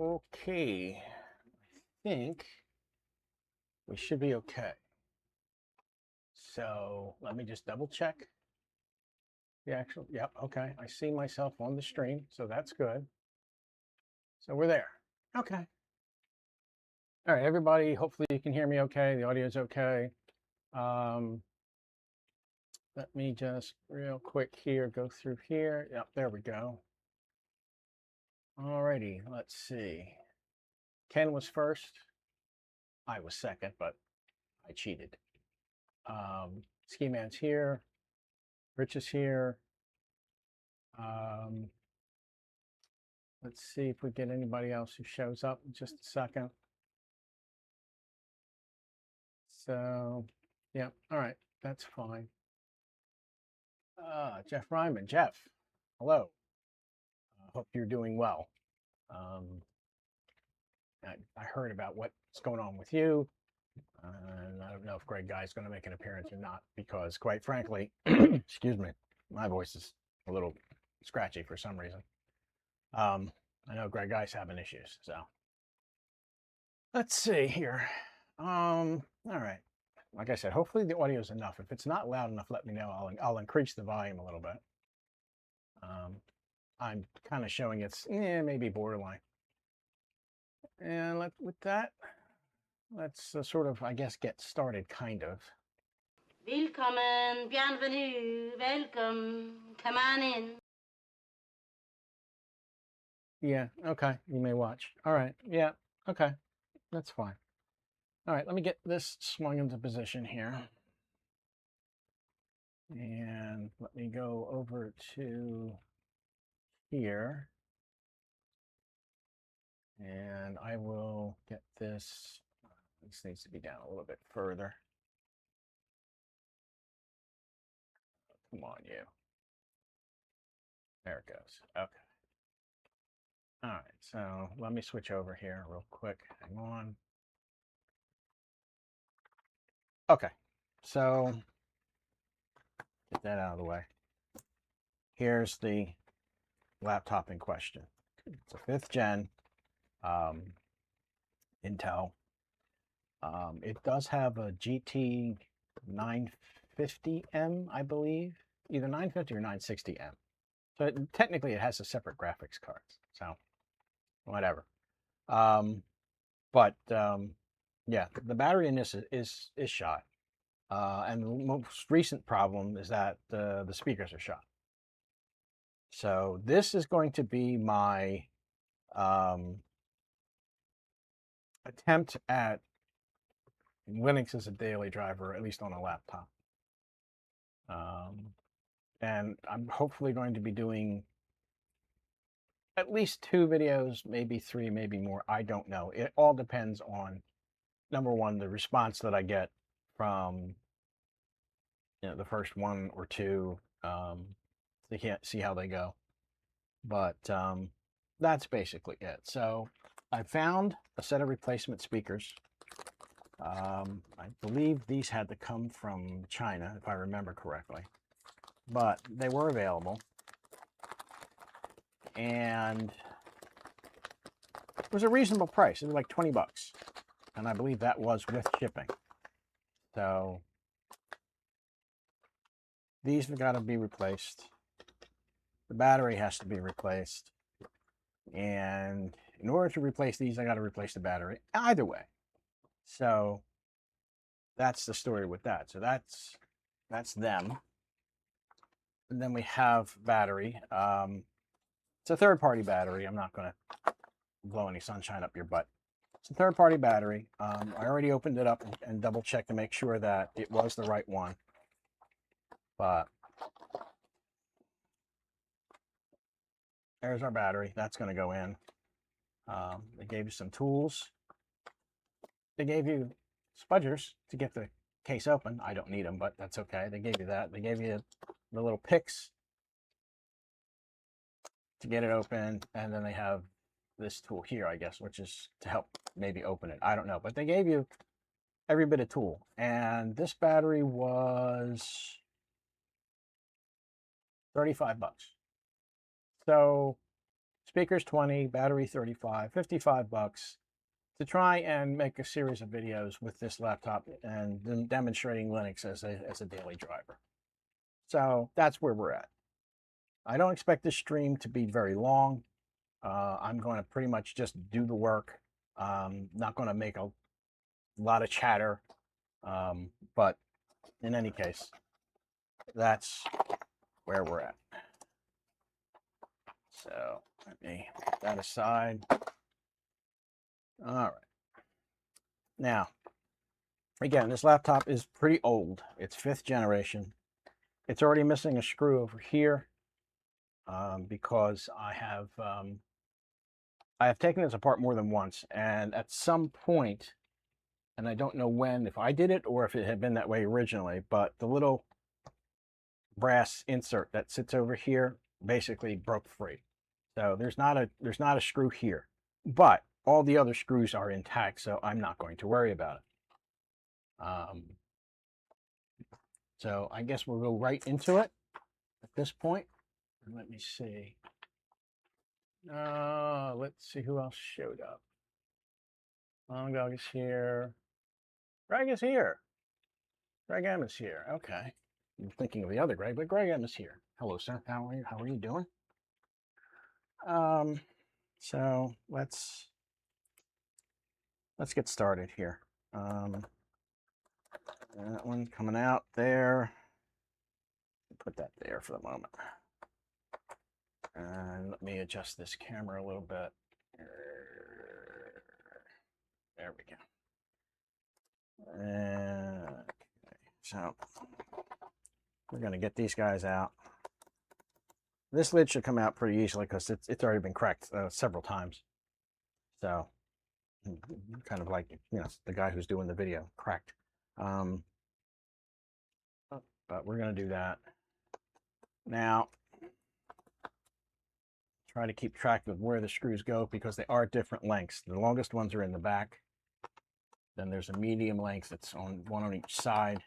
Okay, I think we should be okay. So let me just double check the actual, yep, okay. I see myself on the stream, so that's good. So we're there. Okay. All right, everybody, hopefully you can hear me okay. The audio is okay. Let me just real quick here, go through here. Yep, there we go. All righty, let's see. Ken was first. I was second, but I cheated. Ski Man's here. Rich is here. Let's see if we get anybody else who shows up in just a second. So, yeah, all right, that's fine. Jeff Ryman. Jeff, hello. Hope you're doing well. I heard about what's going on with you. And I don't know if Greg Guy's going to make an appearance or not, because quite frankly, excuse me, my voice is a little scratchy for some reason. I know Greg Guy's having issues, so let's see here. All right. Like I said, hopefully the audio is enough. If it's not loud enough, let me know. I'll increase the volume a little bit. I'm kind of showing it's maybe borderline. And with that, let's sort of, I guess, get started, kind of. Willkommen, bienvenue, welcome, come on in. Yeah, okay, you may watch. All right, yeah, okay, that's fine. All right, let me get this swung into position here. And let me go over to here. And I will get this needs to be down a little bit further. Come on, you. There it goes. Okay. All right, so let me switch over here real quick. Hang on. Okay, so get that out of the way. Here's the laptop in question. It's a 5th gen Intel. It does have a GT 950M, I believe, either 950 or 960M. So technically, it has a separate graphics card. So whatever. Yeah, the battery in this is shot. And the most recent problem is that the speakers are shot. So this is going to be my attempt at Linux as a daily driver, at least on a laptop. And I'm hopefully going to be doing at least 2 videos, maybe 3, maybe more. I don't know. It all depends on, number one, the response that I get from the first 1 or 2. They can't see how they go. But that's basically it. So I found a set of replacement speakers. I believe these had to come from China, if I remember correctly. But they were available. And it was a reasonable price. It was like 20 bucks. And I believe that was with shipping. So these have got to be replaced. The battery has to be replaced. And in order to replace these, I got to replace the battery. Either way. So that's the story with that. So that's them. And then we have battery. It's a third-party battery. I'm not going to blow any sunshine up your butt. It's a third-party battery. I already opened it up and double-checked to make sure that it was the right one. But there's our battery. That's going to go in. They gave you some tools. They gave you spudgers to get the case open. I don't need them, but that's okay. They gave you that. They gave you the little picks to get it open, and then they have this tool here, I guess, which is to help maybe open it. I don't know, but they gave you every bit of tool. And this battery was 35 bucks. So speakers 20, battery 35, $55 to try and make a series of videos with this laptop and then demonstrating Linux as a daily driver. So that's where we're at. I don't expect this stream to be very long. I'm going to pretty much just do the work. Not going to make a lot of chatter. But in any case, that's where we're at. So let me put that aside. All right. Now, again, this laptop is pretty old. It's 5th generation. It's already missing a screw over here because I have taken this apart more than once, and at some point, and I don't know when, if I did it or if it had been that way originally, but the little brass insert that sits over here basically broke free. So there's not a screw here, but all the other screws are intact, so I'm not going to worry about it. So I guess we'll go right into it at this point. Let me see. Let's see who else showed up. Longdog is here. Greg is here. Greg M is here. Okay. I'm thinking of the other Greg, but Greg M is here. Hello, sir. How are you? How are you doing? So let's get started here. That one coming out there. Put that there for the moment. And let me adjust this camera a little bit. There we go. Okay. So we're going to get these guys out. This lid should come out pretty easily because it's already been cracked several times. So kind of like, you know, the guy who's doing the video, cracked. But we're going to do that. Now, try to keep track of where the screws go because they are different lengths. The longest ones are in the back. Then there's a medium length that's on one on each side.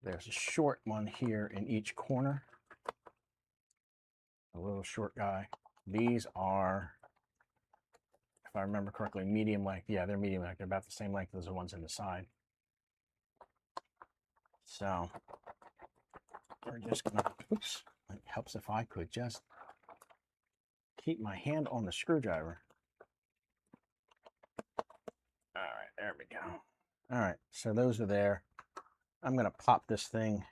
There's a short one here in each corner. A little short guy. These are, if I remember correctly, medium length. Yeah, they're medium length. They're about the same length as the ones in the side. So we're just gonna, oops, it helps if I could just keep my hand on the screwdriver. All right, there we go. All right, so those are there. I'm gonna pop this thing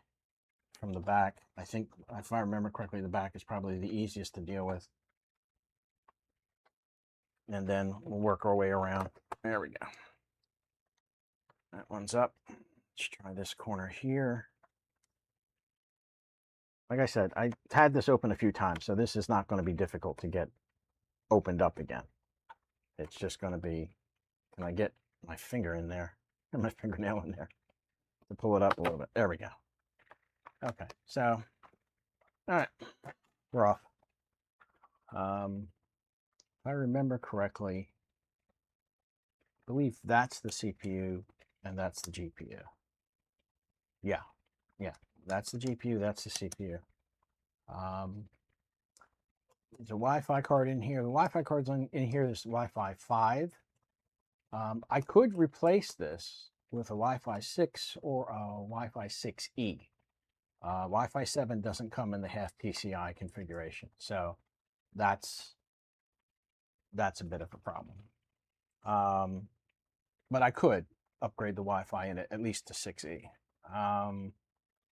from the back. I think, if I remember correctly, the back is probably the easiest to deal with. And then we'll work our way around. There we go. That one's up. Let's try this corner here. Like I said, I had this open a few times, so this is not going to be difficult to get opened up again. It's just going to be, can I get my finger in there, and my fingernail in there to pull it up a little bit? There we go. Okay, so, all right, we're off. If I remember correctly, I believe that's the CPU and that's the GPU. Yeah, that's the GPU, that's the CPU. There's a Wi-Fi card in here. The Wi-Fi card's in here. There's Wi-Fi 5. I could replace this with a Wi-Fi 6 or a Wi-Fi 6E. Wi-Fi 7 doesn't come in the half PCI configuration, so that's a bit of a problem. But I could upgrade the Wi-Fi in it at least to 6E.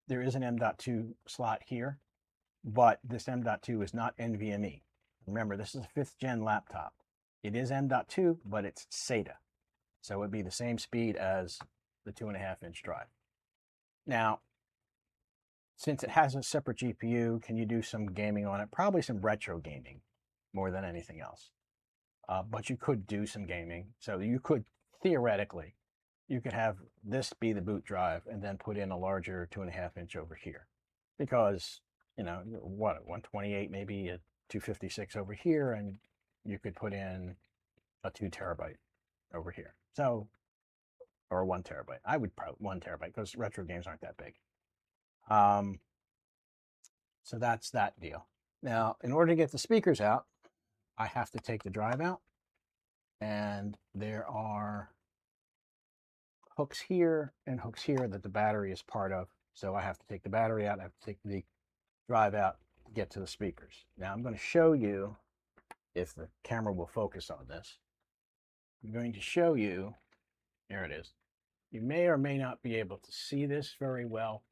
There is an M.2 slot here, but this M.2 is not NVMe. Remember, this is a 5th gen laptop. It is M.2, but it's SATA. So it would be the same speed as the 2.5-inch drive. Now, since it has a separate GPU, can you do some gaming on it? Probably some retro gaming more than anything else. But you could do some gaming. So you could, theoretically, you could have this be the boot drive and then put in a larger 2.5-inch over here. Because, you know, what, 128, maybe a 256 over here, and you could put in a 2 terabyte over here. So, or 1 terabyte. I would probably 1 terabyte because retro games aren't that big. So that's that deal. Now, in order to get the speakers out, I have to take the drive out, and there are hooks here and hooks here that the battery is part of. So I have to take the battery out, I have to take the drive out to get to the speakers. Now I'm going to show you, if the camera will focus on this, I'm going to show you, there it is. You may or may not be able to see this very well,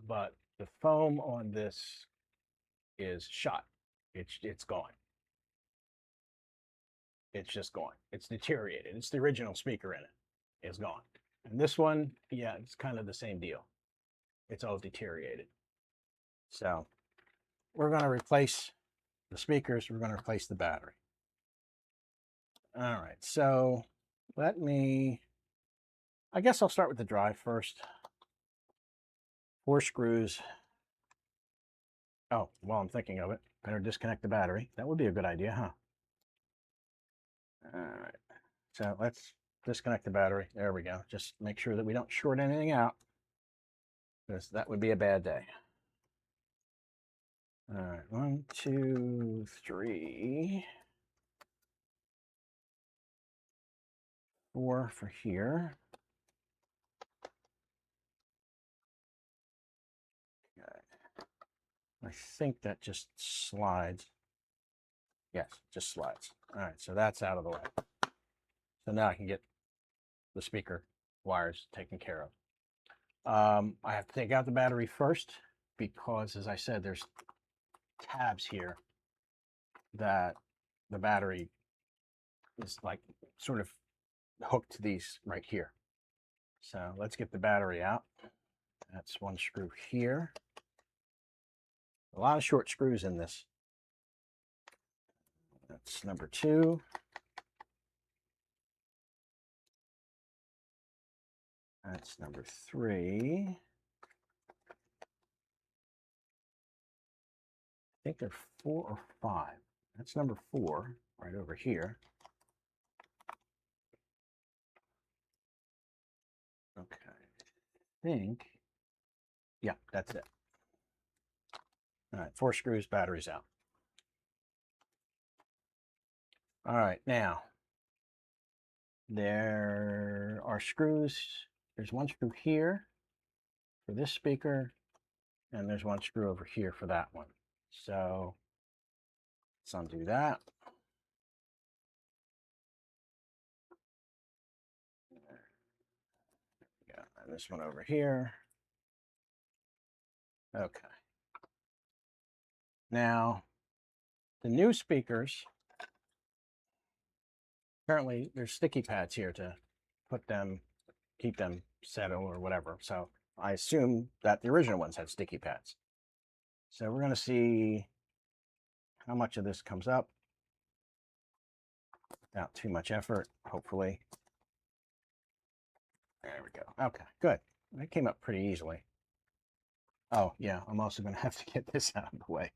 but the foam on this is shot. It's gone. It's just gone. It's deteriorated. It's the original speaker in it. It's gone. And this one, yeah, it's kind of the same deal. It's all deteriorated. So we're going to replace the speakers. We're going to replace the battery. All right. So I guess I'll start with the drive first. 4 screws. Oh, while I'm thinking of it, better disconnect the battery. That would be a good idea, huh? All right. So let's disconnect the battery. There we go. Just make sure that we don't short anything out, because that would be a bad day. All right, 1, 2, 3, 4 for here. Okay. I think that just slides. Yes, just slides. All right, so that's out of the way. So now I can get the speaker wires taken care of. I have to take out the battery first because, as I said, there's tabs here that the battery is like sort of hooked to these right here. So let's get the battery out. That's 1 screw here. A lot of short screws in this. That's number 2. That's number 3. I think they're 4 or 5. That's number 4 right over here. Okay. I think, yeah, that's it. All right, 4 screws, batteries out. All right, now there are screws. There's 1 screw here for this speaker, and there's 1 screw over here for that one. So let's undo that. Yeah, and this one over here. Okay. Now, the new speakers, apparently there's sticky pads here to put them, keep them settled or whatever. So I assume that the original ones had sticky pads. So we're going to see how much of this comes up without too much effort, hopefully. There we go. Okay, good. That came up pretty easily. Oh, yeah, I'm also going to have to get this out of the way.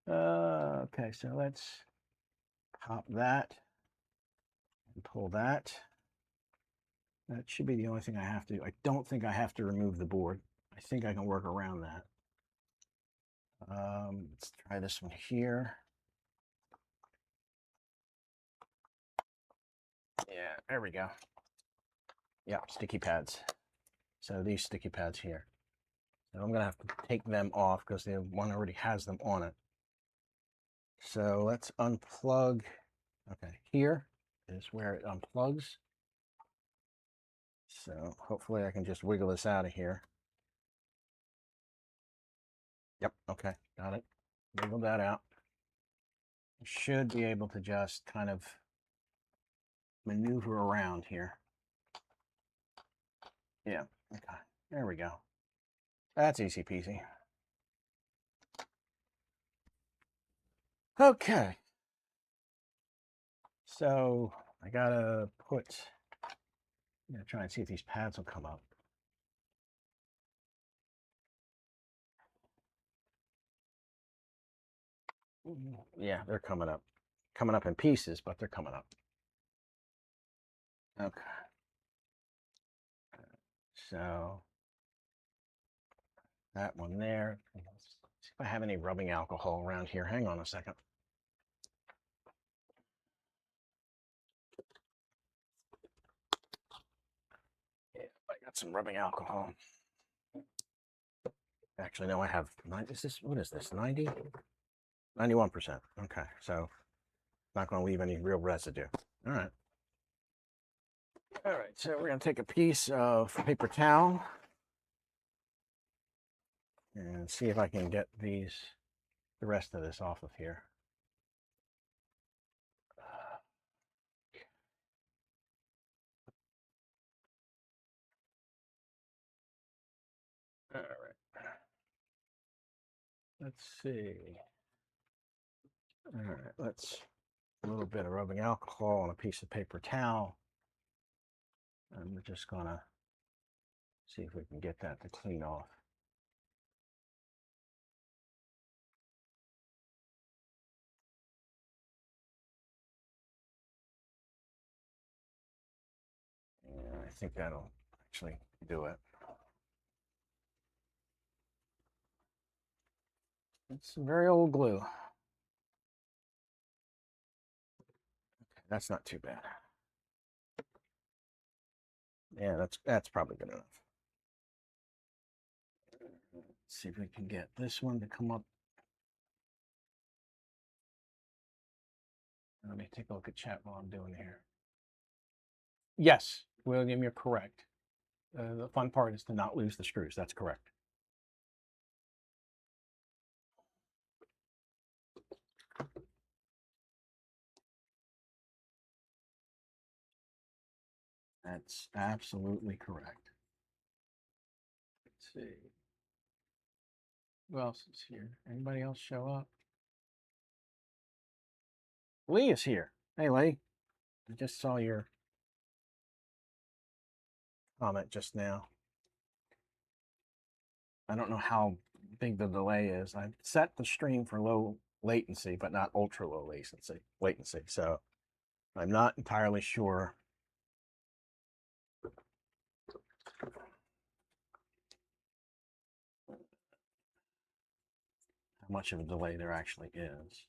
Okay, so let's pop that and pull that. That should be the only thing I have to do. I don't think I have to remove the board. I think I can work around that. Let's try this one here. Yeah, there we go. Yeah, sticky pads. So these sticky pads here. So I'm going to have to take them off because the one already has them on it. So let's unplug. Okay, here is where it unplugs. So hopefully I can just wiggle this out of here. Yep, okay, got it. Wiggle that out. Should be able to just kind of maneuver around here. Yeah, okay, there we go. That's easy peasy. Okay. So I gotta try and see if these pads will come up. Yeah, they're coming up. Coming up in pieces, but they're coming up. Okay. So That one there. Let's see if I have any rubbing alcohol around here. Hang on a second. Yeah, I got some rubbing alcohol. Actually, no, I have what is this, 90? 91%. Okay, so not going to leave any real residue. All right. All right, so we're going to take a piece of paper towel and see if I can get the rest of this off of here. All right. Let's see. All right, let's a little bit of rubbing alcohol on a piece of paper towel. And we're just gonna see if we can get that to clean off. And I think that'll actually do it. It's some very old glue. Okay, that's not too bad. Yeah, that's probably good enough. Let's see if we can get this one to come up. Let me take a look at chat while I'm doing here. Yes, William, you're correct. The fun part is to not lose the screws. That's correct. That's absolutely correct. Let's see. Who else is here? Anybody else show up? Lee is here. Hey, Lee. I just saw your comment just now. I don't know how big the delay is. I set the stream for low latency, but not ultra low latency. So I'm not entirely sure how much of a delay there actually is.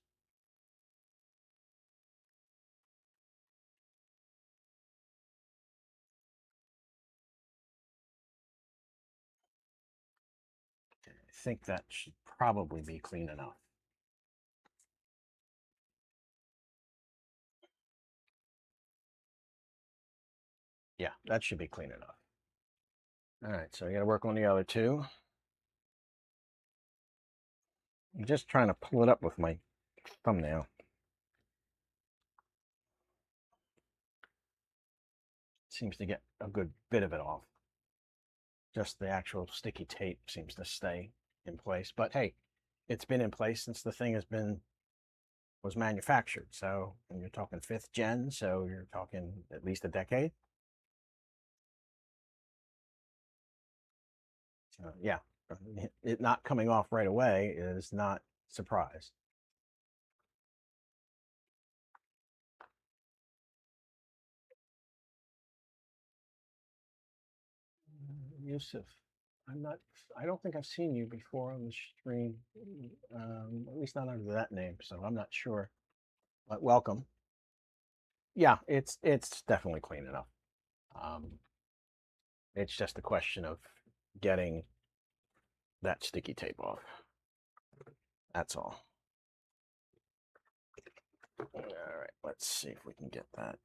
Okay, I think that should probably be clean enough. Yeah, that should be clean enough. All right, so I got to work on the other two. I'm just trying to pull it up with my thumbnail. Seems to get a good bit of it off. Just the actual sticky tape seems to stay in place. But hey, it's been in place since the thing was manufactured. So, and you're talking 5th gen, so you're talking at least a decade. So yeah, it not coming off right away is not a surprise. Yusuf, I don't think I've seen you before on the stream, at least not under that name, so I'm not sure, but welcome. Yeah, it's definitely clean enough. It's just a question of getting that sticky tape off. That's all. All right, let's see if we can get that.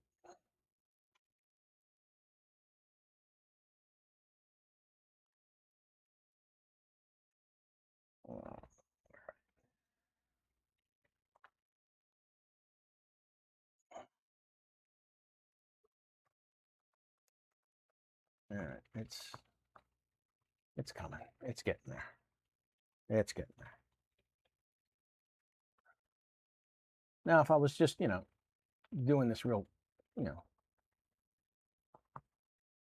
All right, it's coming. It's getting there. It's getting there. Now, if I was just, doing this real,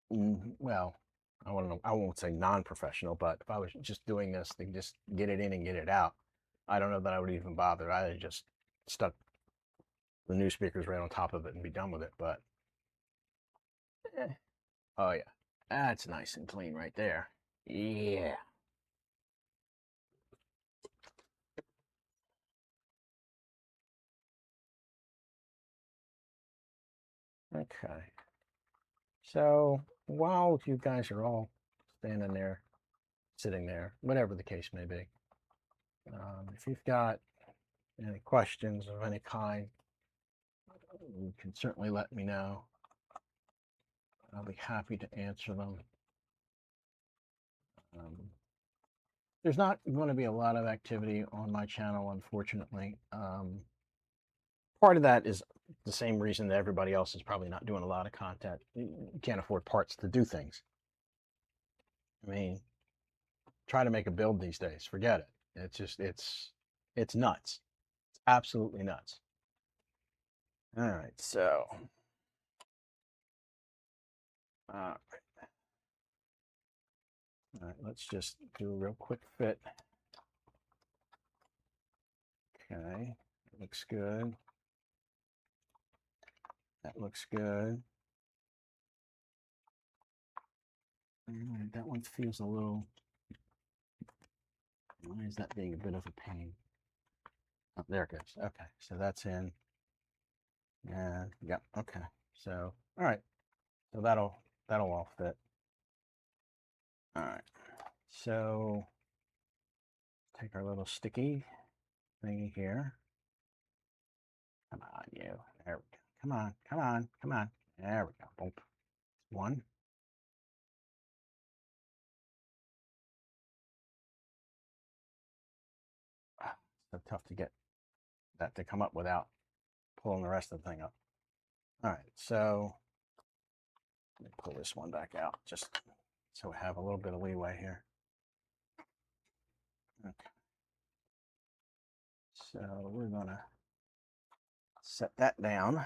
well, I won't say non-professional, but if I was just doing this to just get it in and get it out, I don't know that I would even bother. I'd have just stuck the new speakers right on top of it and be done with it. But, oh yeah, that's nice and clean right there. Yeah. Okay. So while you guys are all standing there, sitting there, whatever the case may be, if you've got any questions of any kind, you can certainly let me know. I'll be happy to answer them. There's not going to be a lot of activity on my channel, unfortunately. Part of that is the same reason that everybody else is probably not doing a lot of content. You can't afford parts to do things. I mean, try to make a build these days. Forget it. It's just, it's nuts. It's absolutely nuts. All right, so, all right, let's just do a real quick fit. Okay, looks good. That looks good. Right, that one feels a little, why is that being a bit of a pain? Oh, there it goes. Okay, so that's in. And yeah, okay. So, all right. So that'll all fit. All right. So take our little sticky thingy here. Come on, you. There we go. Come on, come on, come on. There we go. Boom. One. So tough to get that to come up without pulling the rest of the thing up. All right, so let me pull this one back out just so we have a little bit of leeway here. Okay. So we're gonna set that down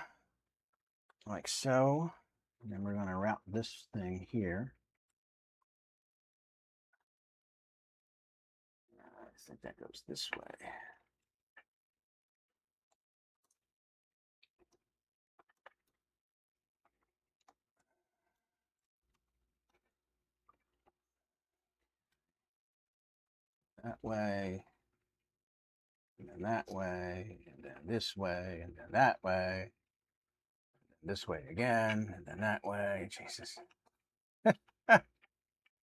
like so. And then we're gonna route this thing here. I think that goes this way. That way, and then that way, and then this way, and then that way, and this way again, and then that way. Jesus.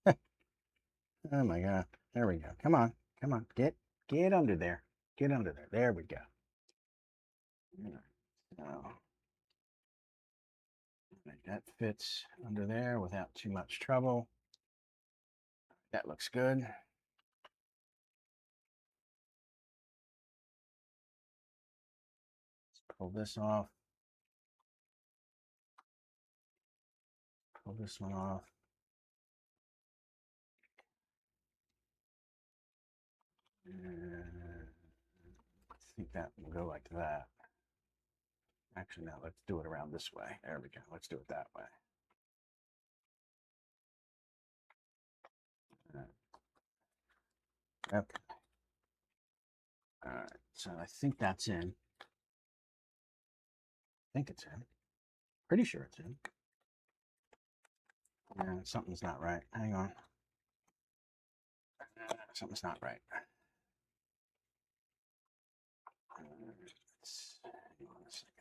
Oh my God. There we go. Come on. Come on. Get under there. Get under there. There we go. So that fits under there without too much trouble. That looks good. Let's pull this off. Pull this one off. I think that will go like that. Actually, no, let's do it around this way. There we go. Let's do it that way. Okay. All right. So I think that's in. I think it's in. Pretty sure it's in. Something's not right. Hang on. Something's not right. Hang on a second.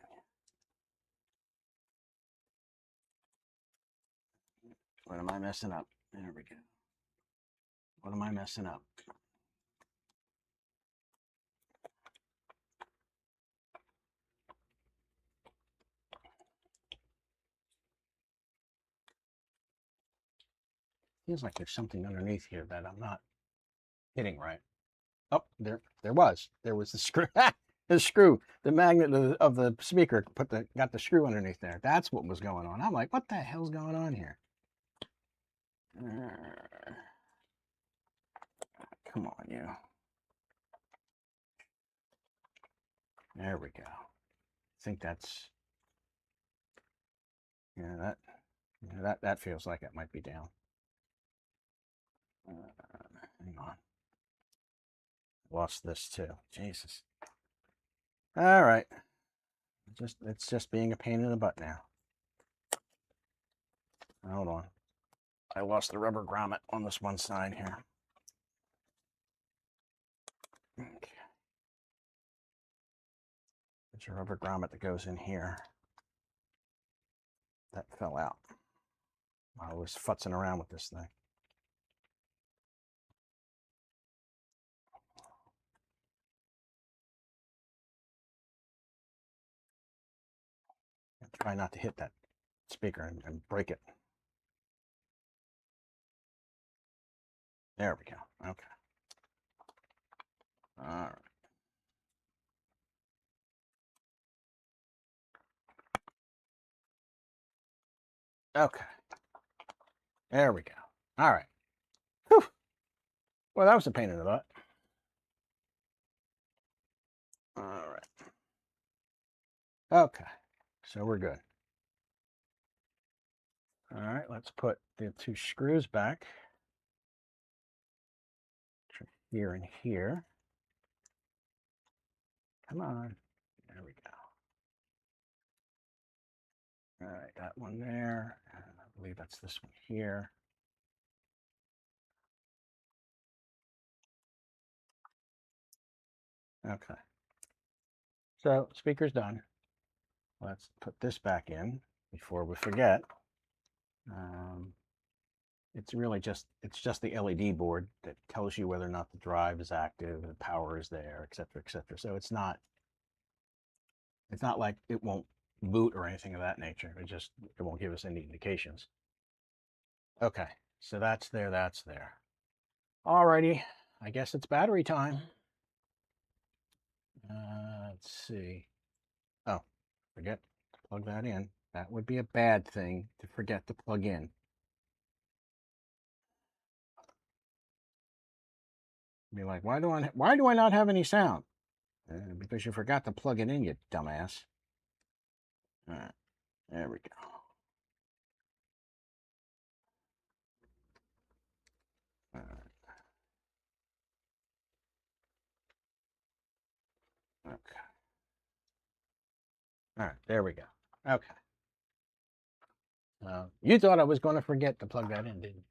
What am I messing up? There we go. What am I messing up? Feels like there's something underneath here that I'm not hitting right. Oh, there was. There was the screw. The screw, the magnet of the speaker got the screw underneath there. That's what was going on. I'm like, what the hell's going on here? Come on, you. There we go. I think that's, yeah, that feels like it might be down. Hang on. Lost this too. Jesus. All right. It's just being a pain in the butt now. Hold on. I lost the rubber grommet on this one side here. Okay. There's a rubber grommet that goes in here. That fell out. I was futzing around with this thing. Try not to hit that speaker and break it. There we go. Okay. All right. Okay. There we go. All right. Whew. Well, that was a pain in the butt. All right. Okay. So we're good. All right. Let's put the two screws back. Here and here. Come on. There we go. All right. That one there. And I believe that's this one here. Okay. So speaker's done. Let's put this back in before we forget. It's really just the LED board that tells you whether or not the drive is active, the power is there, etc., etc. So it's not like it won't boot or anything of that nature. It won't give us any indications. Okay, so that's there, that's there. Alrighty, I guess it's battery time. Let's see. Oh, forget to plug that in. That would be a bad thing to forget to plug in. Be like, why do I not have any sound? Because you forgot to plug it in, you dumbass. All right, there we go. All right. Okay. All right, there we go. Okay. You thought I was going to forget to plug that in, didn't you?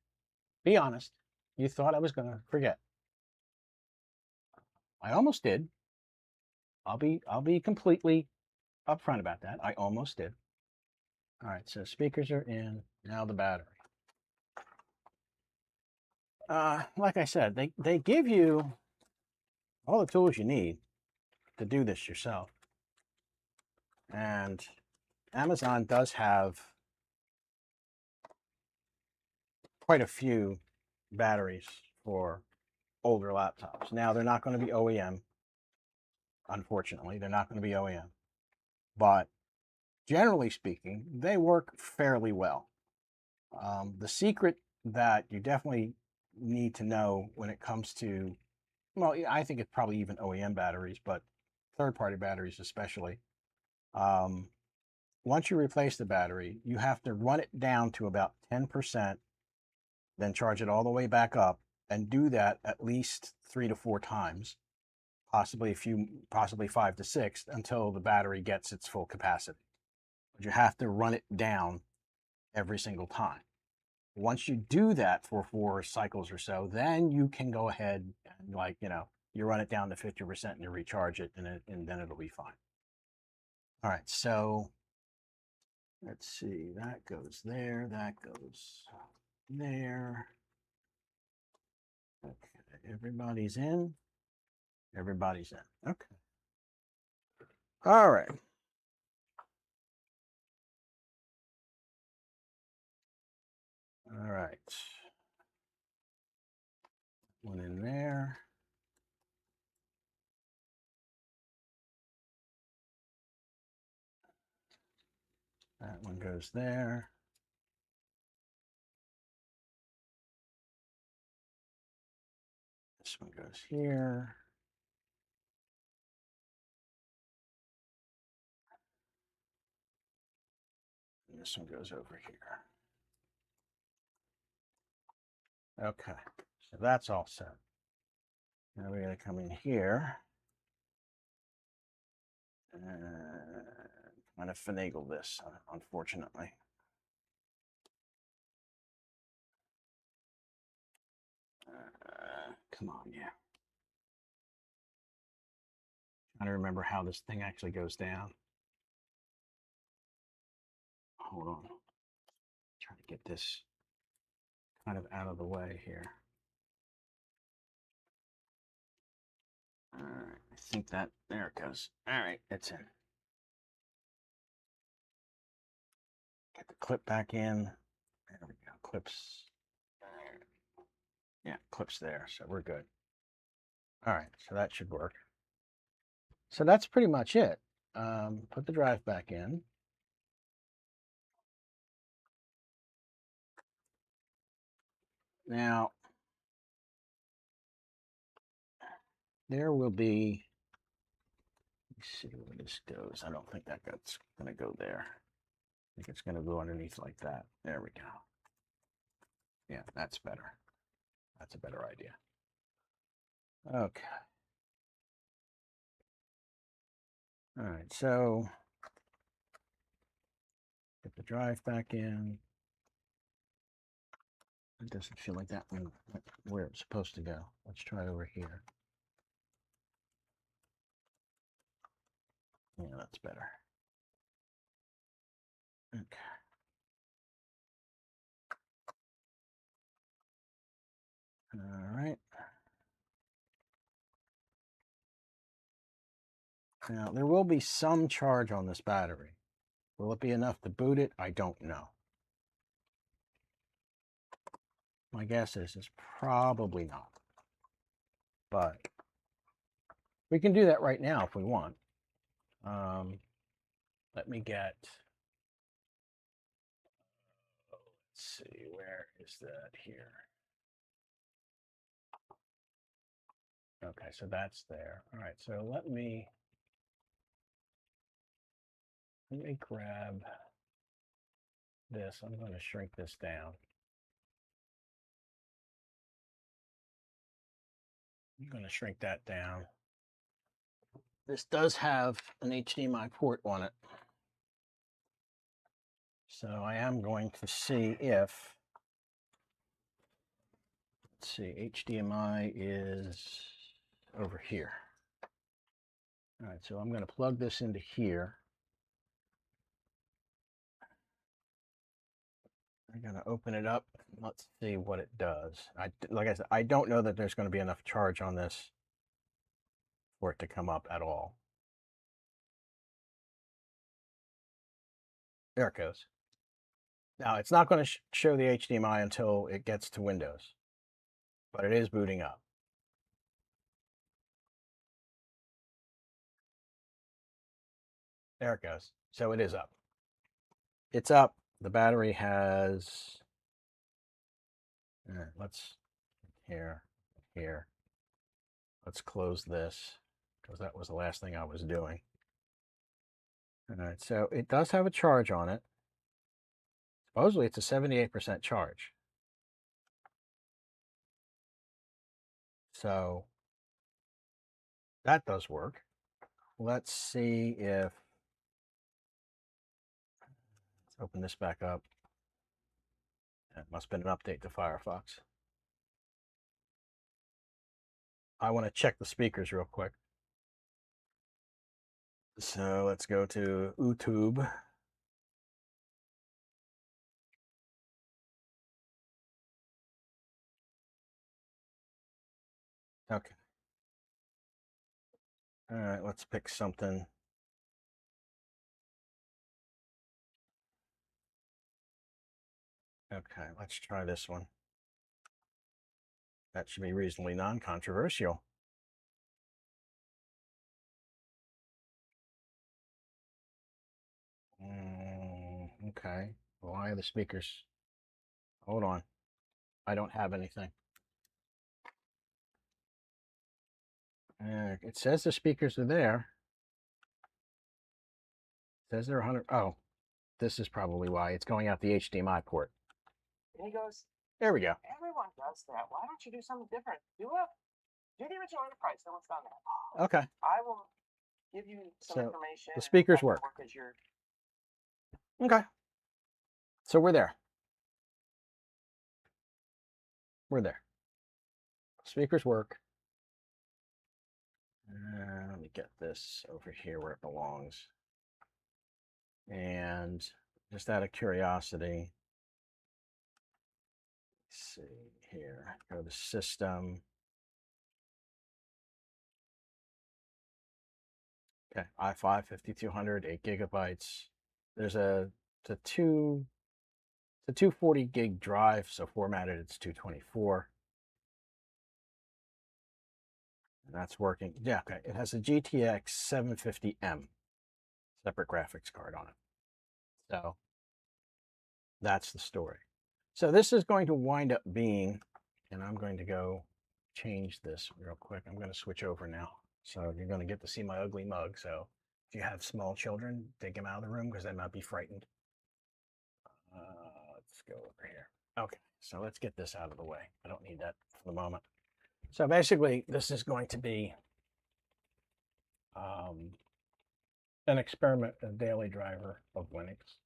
Be honest. You thought I was going to forget. I almost did. I'll be completely upfront about that. I almost did. All right, so speakers are in. Now the battery. Like I said, they give you all the tools you need to do this yourself. And Amazon does have quite a few batteries for older laptops. Now, they're not going to be OEM, unfortunately. They're not going to be OEM. But generally speaking, they work fairly well. The secret that you definitely need to know when it comes to, well, I think it's probably even OEM batteries, but third-party batteries especially. Once you replace the battery, you have to run it down to about 10%, then charge it all the way back up, and do that at least 3 to 4 times, possibly 5 to 6, until the battery gets its full capacity. But you have to run it down every single time. Once you do that for 4 cycles or so, then you can go ahead and, you run it down to 50% and you recharge it, and then it'll be fine. All right, so let's see, that goes there, that goes there. Okay, everybody's in. Everybody's in. Okay. All right. All right. One in there. That one goes there. This one goes here. And this one goes over here. Okay, so that's all set. Now we're going to come in here and kind of finagle this, unfortunately. Come on, yeah. Trying to remember how this thing actually goes down. Hold on. get this kind of out of the way here. All right, I think that, there it goes. All right, it's in. Get the clip back in. There we go, clips. Yeah, clips there, so we're good. All right, so that should work. So that's pretty much it. Put the drive back in. Now, there will be, let's see where this goes. I don't think that's going to go there. I think it's going to go underneath like that. There we go. Yeah, that's better. That's a better idea. Okay. All right, so get the drive back in. It doesn't feel like that one where it's supposed to go. Let's try it over here. Yeah, that's better. Okay. All right. Now, there will be some charge on this battery. Will it be enough to boot it? I don't know. My guess is it's probably not. But we can do that right now if we want. Let me get, let's see, where is that here? Okay, so that's there. All right, so let me grab this. I'm going to shrink this down. I'm going to shrink that down. This does have an HDMI port on it. So I am going to see if, let's see, HDMI is over here. All right, so I'm going to plug this into here. I'm going to open it up. Let's see what it does. Like I said, I don't know that there's going to be enough charge on this for it to come up at all. There it goes. Now, it's not going to show the HDMI until it gets to Windows, but it is booting up. There it goes. So it is up. It's up. The battery has, let's, here. Let's close this because that was the last thing I was doing. All right, so it does have a charge on it. Supposedly it's a 78% charge. So that does work. Let's see if, let's open this back up. It must have been an update to Firefox. I want to check the speakers real quick. So let's go to YouTube. Okay. All right, let's pick something. Okay, let's try this one. That should be reasonably non-controversial. Okay. Why are the speakers? Hold on. I don't have anything. It says the speakers are there. It says they're 100. Oh, this is probably why. It's going out the HDMI port. And he goes, There we go. everyone does that. Why don't you do something different? Do the original Enterprise. No one's done that. Okay. I will give you some So, information. the speakers and work. as your... Okay. So we're there. We're there. Speakers work. Let me get this over here where it belongs. And just out of curiosity, see here. Go to system. Okay, i5 5200, 8 gigabytes. There's a 240 gig drive, so formatted it's 224. And that's working. Yeah, okay. It has a GTX 750M separate graphics card on it. So that's the story. So this is going to wind up being, and I'm going to go change this real quick. I'm going to switch over now. So you're going to get to see my ugly mug. So if you have small children, take them out of the room because they might be frightened. Let's go over here. Okay, so let's get this out of the way. I don't need that for the moment. So basically, this is going to be an experiment, a daily driver of Linux.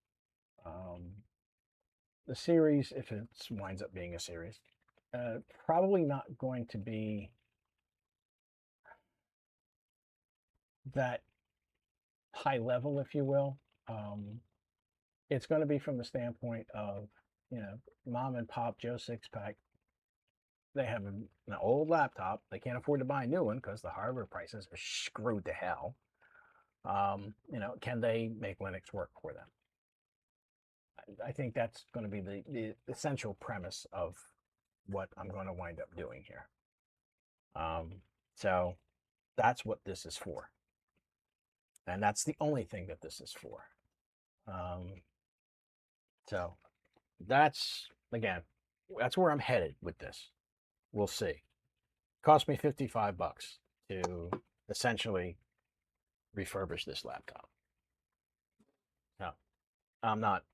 The series, if it winds up being a series, probably not going to be that high level, if you will. It's going to be from the standpoint of, mom and pop Joe Sixpack. They have an old laptop. They can't afford to buy a new one because the hardware prices are screwed to hell. Can they make Linux work for them? I think that's going to be the essential premise of what I'm going to wind up doing here. So that's what this is for. And that's the only thing that this is for. So that's, again, that's where I'm headed with this. We'll see. It cost me $55 to essentially refurbish this laptop. No, I'm not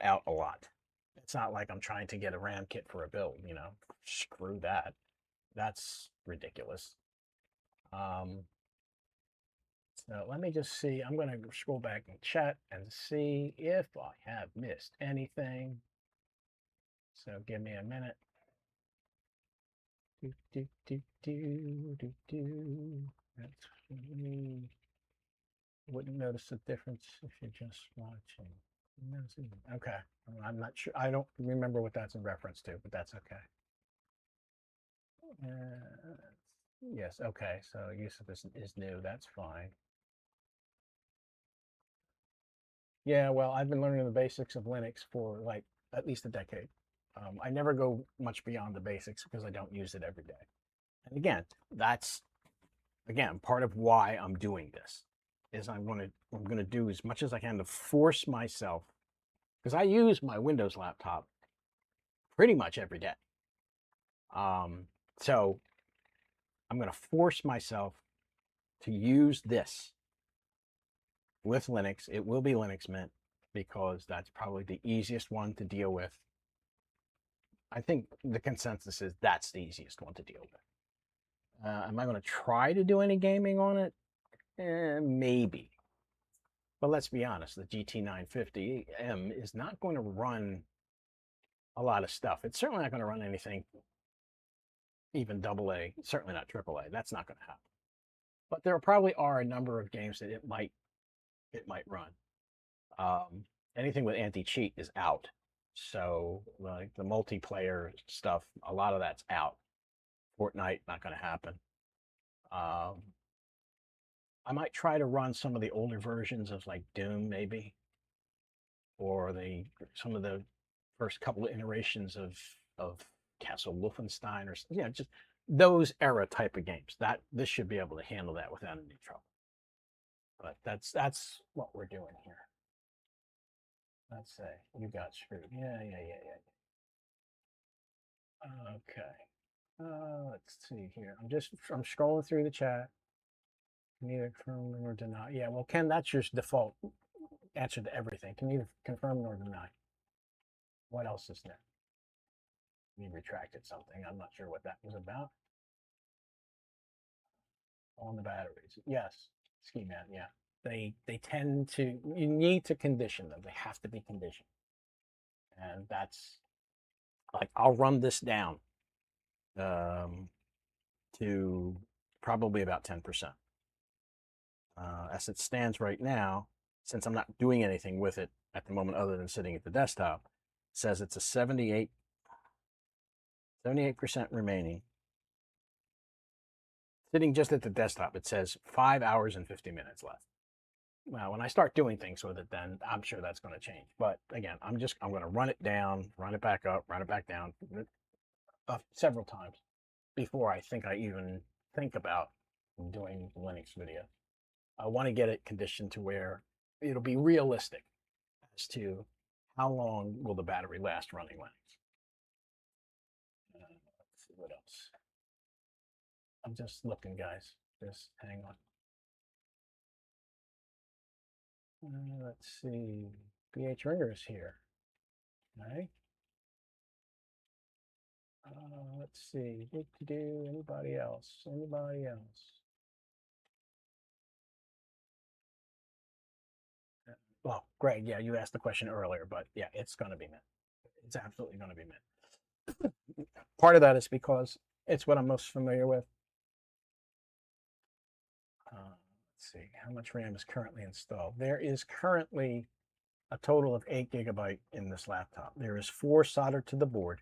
out a lot. It's not like I'm trying to get a RAM kit for a build, screw that. That's ridiculous. So let me just see. I'm going to scroll back and chat and see if I have missed anything. So give me a minute. That's me. Wouldn't notice the difference if you're just watching. Okay. I'm not sure. I don't remember what that's in reference to, but that's okay. Yes. Okay. So use of this is new. That's fine. Yeah. Well, I've been learning the basics of Linux for like at least a decade. I never go much beyond the basics because I don't use it every day. And again, that's part of why I'm doing this is I'm going to do as much as I can to force myself, because I use my Windows laptop pretty much every day. So I'm going to force myself to use this with Linux. It will be Linux Mint because that's probably the easiest one to deal with. I think the consensus is that's the easiest one to deal with. Am I going to try to do any gaming on it? Maybe. But let's be honest, the GT950M is not going to run a lot of stuff. It's certainly not going to run anything even AA, certainly not AAA. That's not going to happen. But there probably are a number of games that it might run. Anything with anti-cheat is out. So like the multiplayer stuff, a lot of that's out. Fortnite, not going to happen. I might try to run some of the older versions of like Doom, maybe, or some of the first couple of iterations of Castle Wolfenstein, or just those era type of games. That this should be able to handle that without any trouble. But that's what we're doing here. Let's say you got screwed. Yeah. Okay. Let's see here. I'm scrolling through the chat. Neither confirm nor deny. Yeah, well, Ken, that's your default answer to everything. Can neither confirm nor deny. What else is there? We retracted something. I'm not sure what that was about. On the batteries. Yes. Ski man, yeah. They tend to, you need to condition them. They have to be conditioned. And that's like, I'll run this down to probably about 10%. As it stands right now, since I'm not doing anything with it at the moment other than sitting at the desktop, it says it's a 78 78% remaining. Sitting just at the desktop, it says 5 hours and 50 minutes left. Well, when I start doing things with it, then I'm sure that's going to change. But again, I'm going to run it down, run it back up, run it back down several times before I even think about doing Linux video. I want to get it conditioned to where it'll be realistic as to how long will the battery last running Linux. Let's see what else. I'm just looking, guys. Just hang on. Let's see. BH Ringer is here. Okay. Let's see. What to do? Anybody else? Anybody else? Well, Greg, yeah, you asked the question earlier, but yeah, it's going to be met. It's absolutely going to be met. Part of that is because it's what I'm most familiar with. Let's see, how much RAM is currently installed? There is currently a total of 8 GB in this laptop. There is 4 soldered to the board,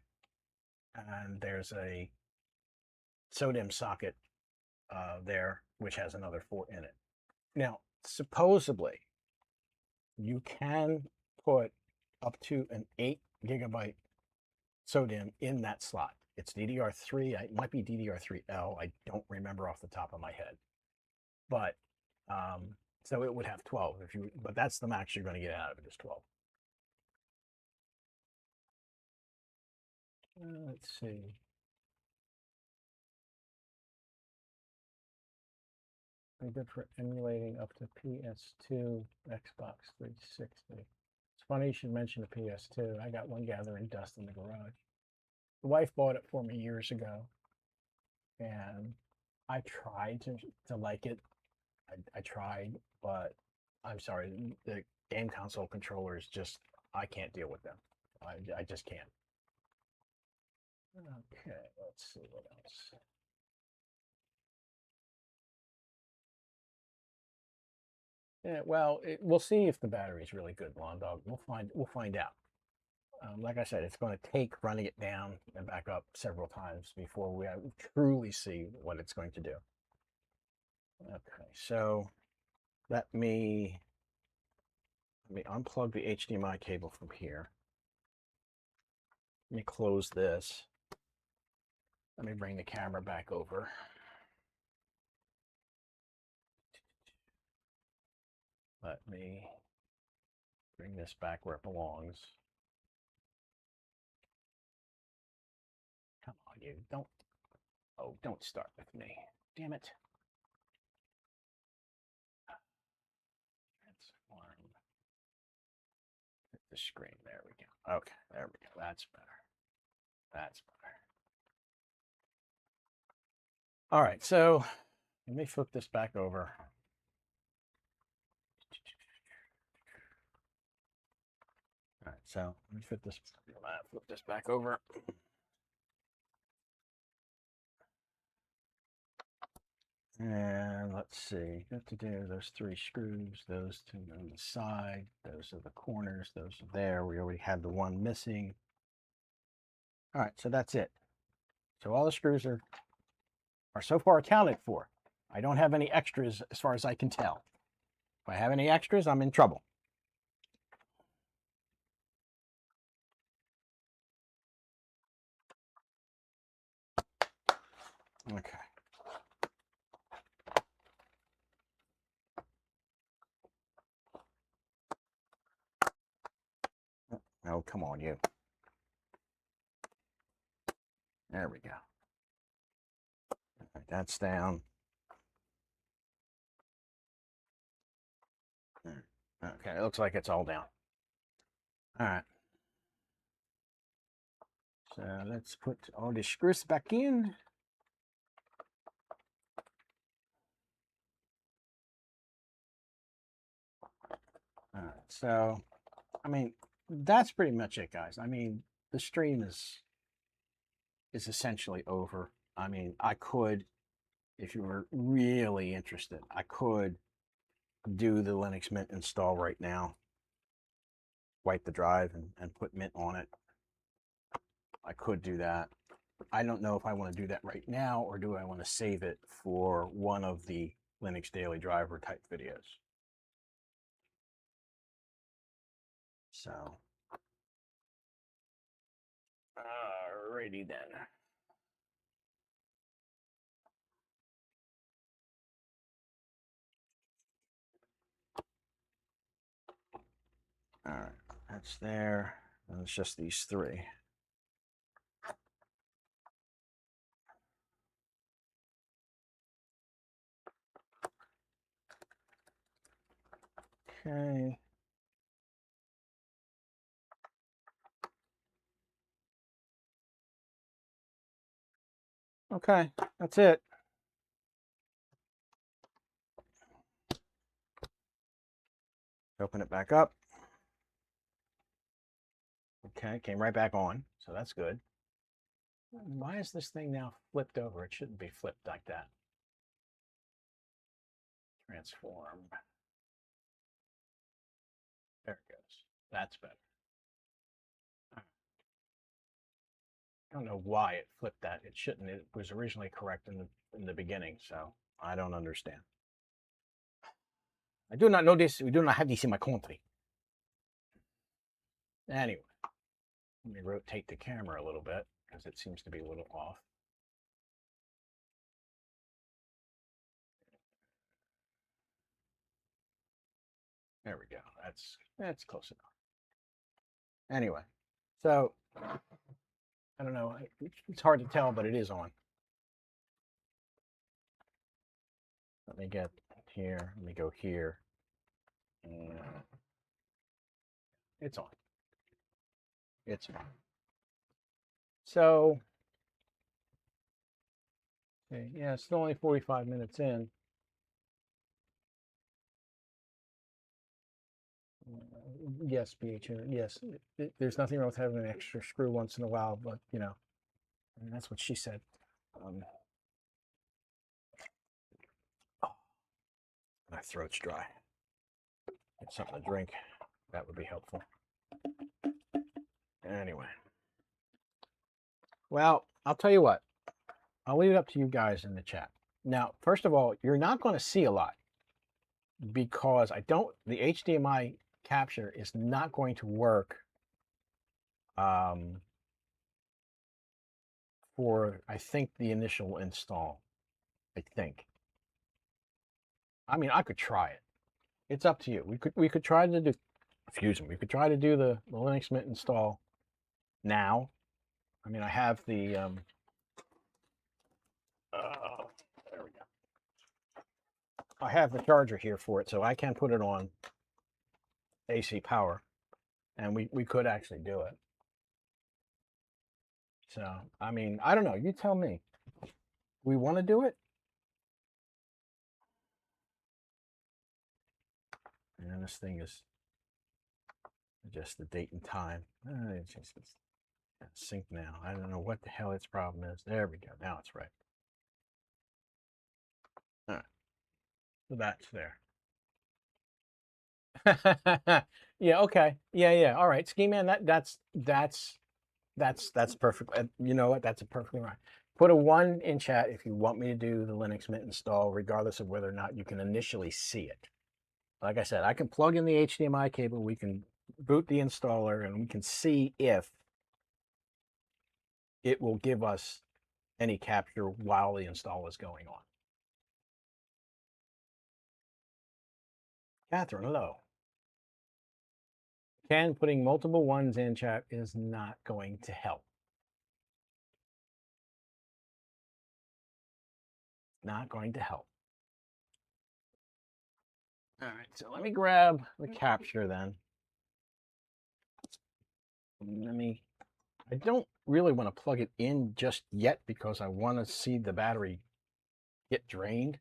and there's a SODIMM socket there, which has another 4 in it. Now, supposedly, you can put up to an 8 GB SODIMM in that slot. It's DDR3. It might be DDR3L. I don't remember off the top of my head. But so it would have 12 if you. But that's the max you're going to get out of it is 12. Let's see. Pretty good for emulating up to PS2, Xbox 360. It's funny you should mention the PS2. I got one gathering dust in the garage. The wife bought it for me years ago, and I tried to like it. I tried, but I'm sorry, the game console controllers just, I can't deal with them. I just can't. Okay, let's see what else. Yeah, well, we'll see if the battery is really good, Lawn Dog. We'll find out. Like I said, it's going to take running it down and back up several times before we truly see what it's going to do. Okay, so let me unplug the HDMI cable from here. Let me close this. Let me bring the camera back over. Let me bring this back where it belongs. Come on, you. Don't start with me. Damn it. Transform. Hit the screen. There we go. Okay, there we go. That's better. That's better. All right, so let me flip this back over. All right, so let me flip this back over. And let's see, got to do those 3 screws, those 2 on the side, those are the corners, those are there. We already had the one missing. All right, so that's it. So all the screws are so far accounted for. I don't have any extras as far as I can tell. If I have any extras, I'm in trouble. Okay. Oh, come on, you. There we go. All right, that's down. Okay, it looks like it's all down. All right. So let's put all the screws back in. All right, so, I mean, that's pretty much it, guys. I mean, the stream is essentially over. I mean, I could, if you were really interested, I could do the Linux Mint install right now, wipe the drive and put Mint on it. I could do that. I don't know if I want to do that right now or do I want to save it for one of the Linux Daily Driver type videos. So, alrighty then. All right, that's there. And it's just these three. Okay. Okay, that's it. Open it back up. Okay, came right back on, so that's good. Why is this thing now flipped over? It shouldn't be flipped like that. Transform. There it goes. That's better. I don't know why it flipped that. It shouldn't. It was originally correct in the beginning, so I don't understand. I do not know this. We do not have this in my country. Anyway, let me rotate the camera a little bit because it seems to be a little off. There we go. That's close enough. Anyway, so I don't know. It's hard to tell, but it is on. Let me get here. Let me go here. It's on. It's on. So, okay, yeah, it's still only 45 minutes in. Yes, BHR. Yes, there's nothing wrong with having an extra screw once in a while, but you know, and that's what she said. Oh, my throat's dry. Get something to drink. That would be helpful. Anyway, well, I'll tell you what. I'll leave it up to you guys in the chat. Now, first of all, you're not going to see a lot because the HDMI capture is not going to work for, I think, the initial install. I think. I mean, I could try it. It's up to you. We could try to do, excuse me, we could try to do the Linux Mint install now. I mean, I have the, there we go. I have the charger here for it, so I can put it on AC power, and we could actually do it. So, I mean, I don't know. You tell me. We want to do it? And this thing is just the date and time. It's just sync now. I don't know what the hell its problem is. There we go. Now it's right. All right. So that's there. Yeah, okay. Yeah. All right. Ski Man, that's perfect. You know what? That's a perfectly right. Put a 1 in chat if you want me to do the Linux Mint install, regardless of whether or not you can initially see it. Like I said, I can plug in the HDMI cable, we can boot the installer, and we can see if it will give us any capture while the install is going on. Catherine, hello. Ken, putting multiple 1s in chat is not going to help. Not going to help. All right, so let me grab the capture then. I don't really want to plug it in just yet because I want to see the battery get drained.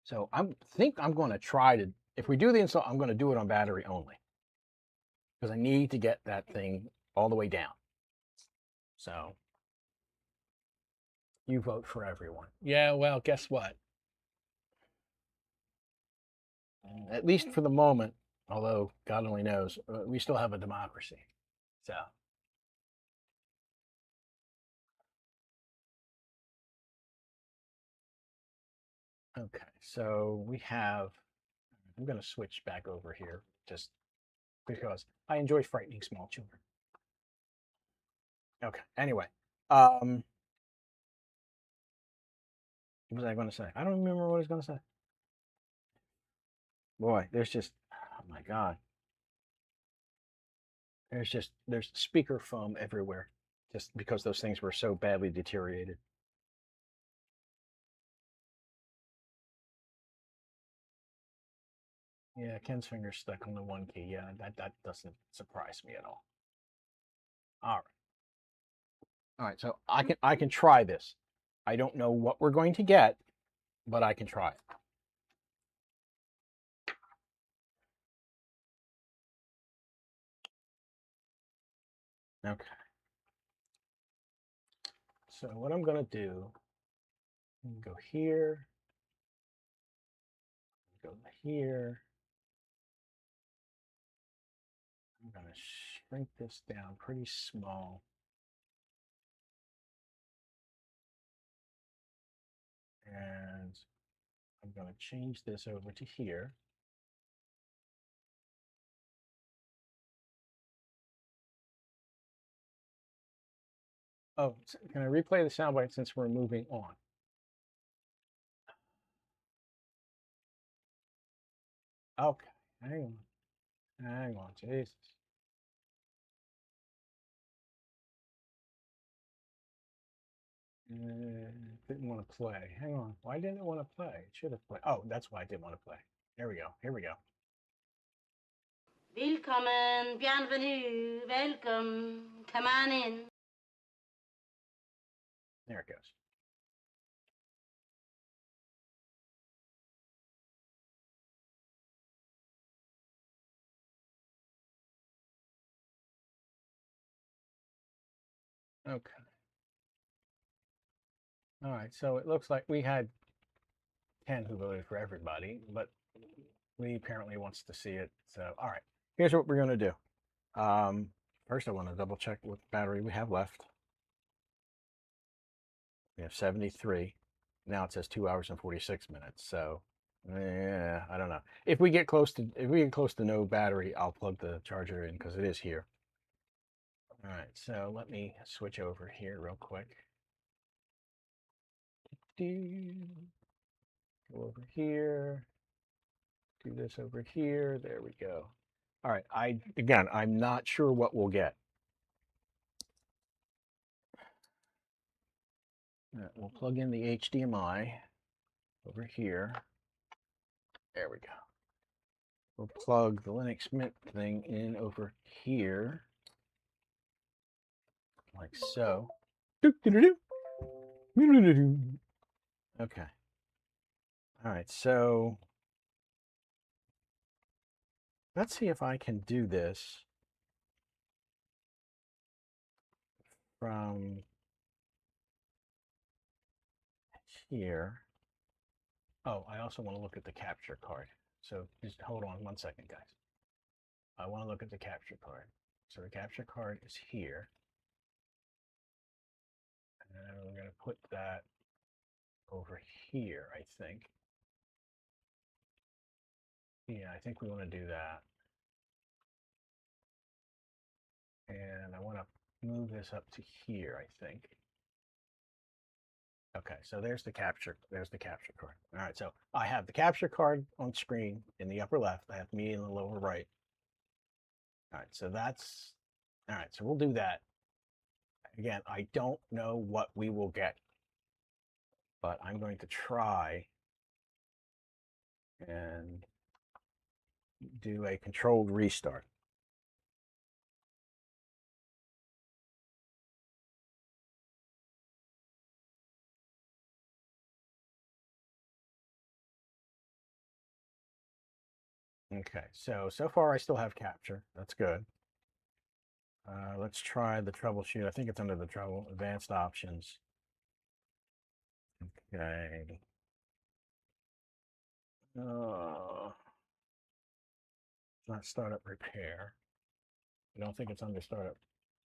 So I think I'm going to try to, if we do the install, I'm going to do it on battery only because I need to get that thing all the way down. So you vote for everyone. Yeah, well, guess what? At least for the moment, although God only knows, we still have a democracy. So Okay, so we have, I'm going to switch back over here just because I enjoy frightening small children. Okay, anyway, what was I going to say? I don't remember what I was going to say. Boy, there's just, oh my God. There's speaker foam everywhere just because those things were so badly deteriorated. Yeah, Ken's finger's stuck on the one key. Yeah, that doesn't surprise me at all. All right. All right, so I can try this. I don't know what we're going to get, but I can try it. Okay. So what I'm going to do, go here, go here. I'm going to shrink this down pretty small. And I'm going to change this over to here. Oh, can I replay the soundbite since we're moving on? Okay, hang on, Jesus. Didn't want to play. Hang on, why didn't it want to play? It should have played. Oh, that's why I didn't want to play. There we go, here we go. Willkommen, bienvenue, welcome, come on in. There it goes. Okay. All right, so it looks like we had Ken who voted for everybody, but Lee apparently wants to see it. So, all right, here's what we're going to do. First, I want to double check what battery we have left. We have 73. Now it says 2 hours and 46 minutes. So, yeah, I don't know. If we get close to no battery, I'll plug the charger in because it is here. All right, so let me switch over here real quick. Go over here. Do this over here. There we go. All right. I'm not sure what we'll get. We'll plug in the HDMI over here. There we go. We'll plug the Linux Mint thing in over here, like so. Okay. All right. So let's see if I can do this from here. Oh, I also want to look at the capture card. So just hold on 1 second, guys. I want to look at the capture card. So the capture card is here. And we're going to put that over here, I think. Yeah, I think we want to do that. And I want to move this up to here, I think. Okay, so there's the capture card. All right, so I have the capture card on screen in the upper left. I have me in the lower right. All right, so that's, all right, so we'll do that. Again, I don't know what we will get, but I'm going to try and do a controlled restart. Okay, so far I still have capture. That's good. Let's try the troubleshoot. I think it's under the trouble advanced options. Okay. Not startup repair. I don't think it's under startup.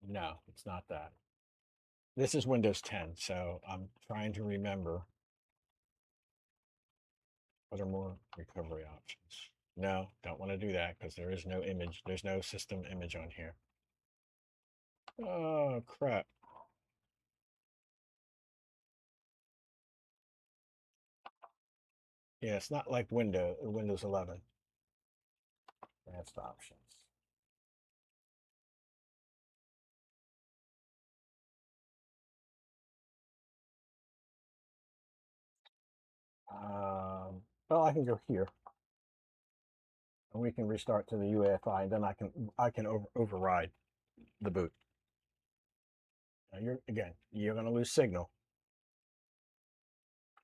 No, it's not that. This is Windows 10, so I'm trying to remember. What are more recovery options? No, don't want to do that because there is no image. There's no system image on here. Oh, crap. Yeah, it's not like Windows 11. Advanced options. Well, I can go here, and we can restart to the UEFI, and then I can override the boot. Now you're going to lose signal.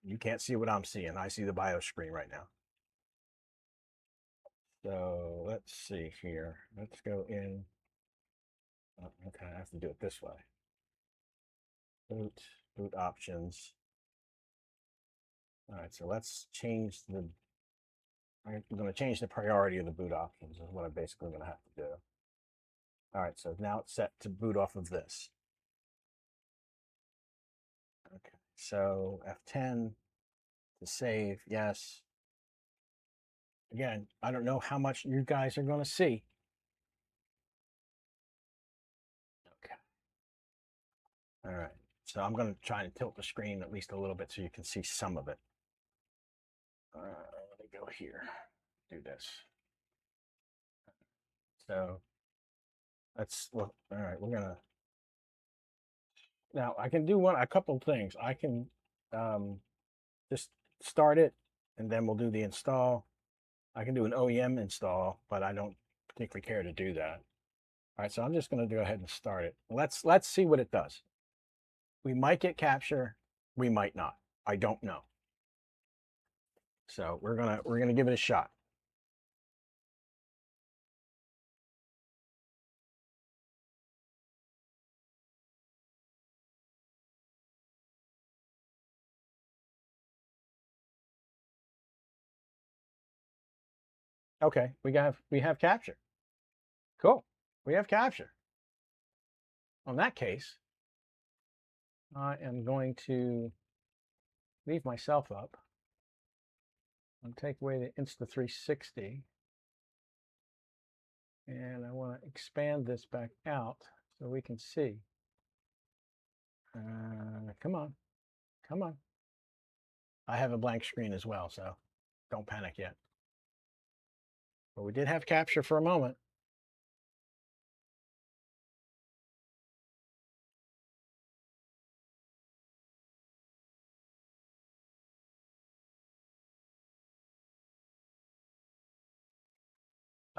You can't see what I'm seeing. I see the BIOS screen right now. So let's see here. Let's go in. Oh, okay, I have to do it this way. Boot options. All right, so let's change the. I'm going to change the priority of the boot options. Is what I'm basically going to have to do. All right, so now it's set to boot off of this. Okay, so F10 to save, yes. Again, I don't know how much you guys are going to see. Okay. All right, so I'm going to try and tilt the screen at least a little bit so you can see some of it. Let me go here, do this. So all right, we're gonna, now I can do a couple things. I can just start it and then we'll do the install. I can do an OEM install, but I don't particularly care to do that. All right, so I'm just gonna go ahead and start it. Let's see what it does. We might get capture, we might not. I don't know. So we're gonna give it a shot. Okay, we have capture. Cool. We have capture. On that case, I am going to leave myself up and take away the Insta360. And I want to expand this back out so we can see. Come on, come on. I have a blank screen as well, so don't panic yet. But we did have capture for a moment.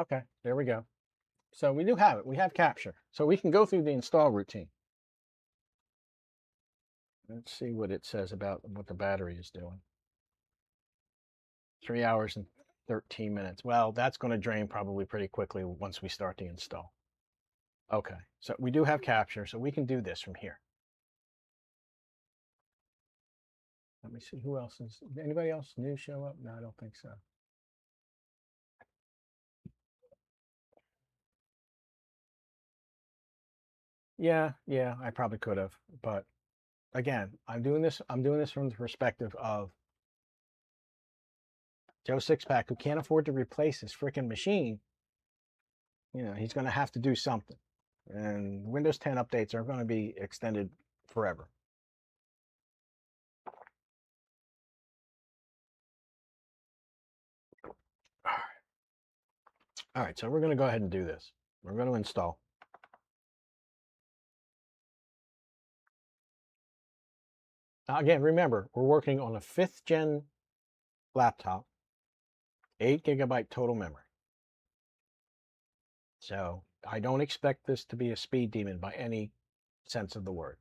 Okay, there we go. So we do have it. We have capture. So we can go through the install routine. Let's see what it says about what the battery is doing. 3 hours and 13 minutes. Well, that's going to drain probably pretty quickly once we start the install. Okay, so we do have capture, so we can do this from here. Let me see who else is. Anybody else new show up? No, I don't think so. Yeah, I probably could have, but again, I'm doing this from the perspective of Joe Sixpack, who can't afford to replace his freaking machine. You know, he's going to have to do something. And Windows 10 updates are going to be extended forever. All right, so we're going to go ahead and do this. We're going to install. Now, again, remember, we're working on a 5th gen laptop, 8 GB total memory. So I don't expect this to be a speed demon by any sense of the word.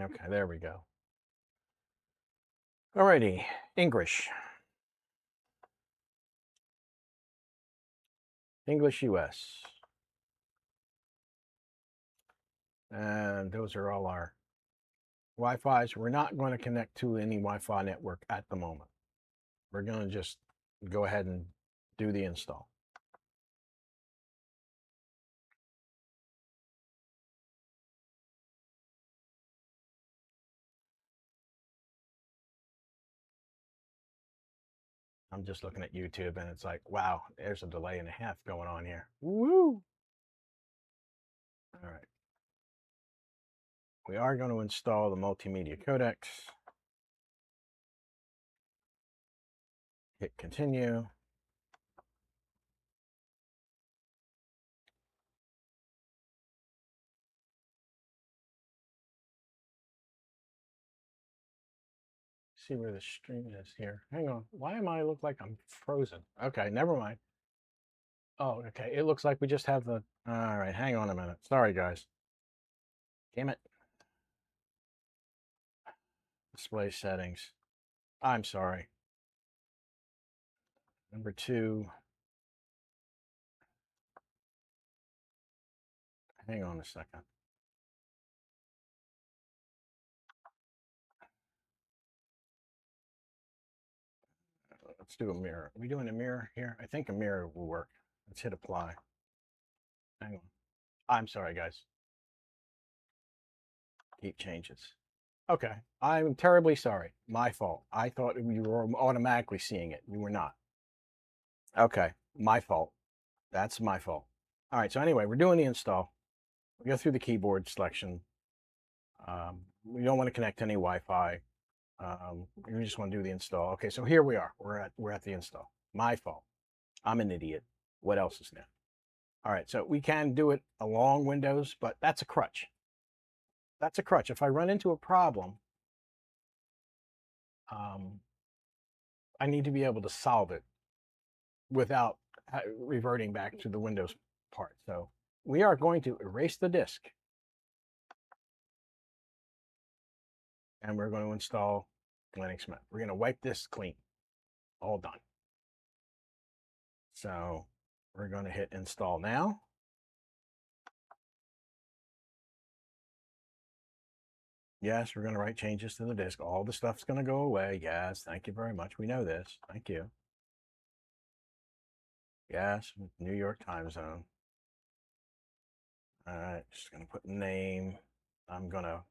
Okay, there we go. Alrighty, English. English US. And those are all our Wi-Fi's. We're not going to connect to any Wi-Fi network at the moment. We're going to just go ahead and do the install. I'm just looking at YouTube and it's like, wow, there's a delay and a half going on here. Woo! All right. We are going to install the multimedia codecs. Hit continue. See where the stream is here. Hang on. Why am I look like I'm frozen? Okay, never mind. Oh, okay. It looks like we just have the... All right, hang on a minute. Sorry, guys. Damn it. Display settings. I'm sorry. Number 2. Hang on a second. Let's do a mirror. Are we doing a mirror here? I think a mirror will work. Let's hit apply. Hang on. I'm sorry, guys. Keep changes. Okay. I'm terribly sorry. My fault. I thought you were automatically seeing it. You were not. Okay. My fault. That's my fault. All right. So anyway, we're doing the install. We go through the keyboard selection. We don't want to connect to any Wi-Fi. We just want to do the install. Okay. So here we are. We're at the install. My fault. I'm an idiot. What else is new? All right. So we can do it along Windows, but that's a crutch. That's a crutch. If I run into a problem, I need to be able to solve it without reverting back to the Windows part. So we are going to erase the disk and we're going to install Linux Mint. We're going to wipe this clean. All done. So we're going to hit install now. Yes, we're going to write changes to the disk. All the stuff's going to go away. Yes, thank you very much. We know this. Thank you. Yes, New York time zone. All right, just going to put name. I'm going to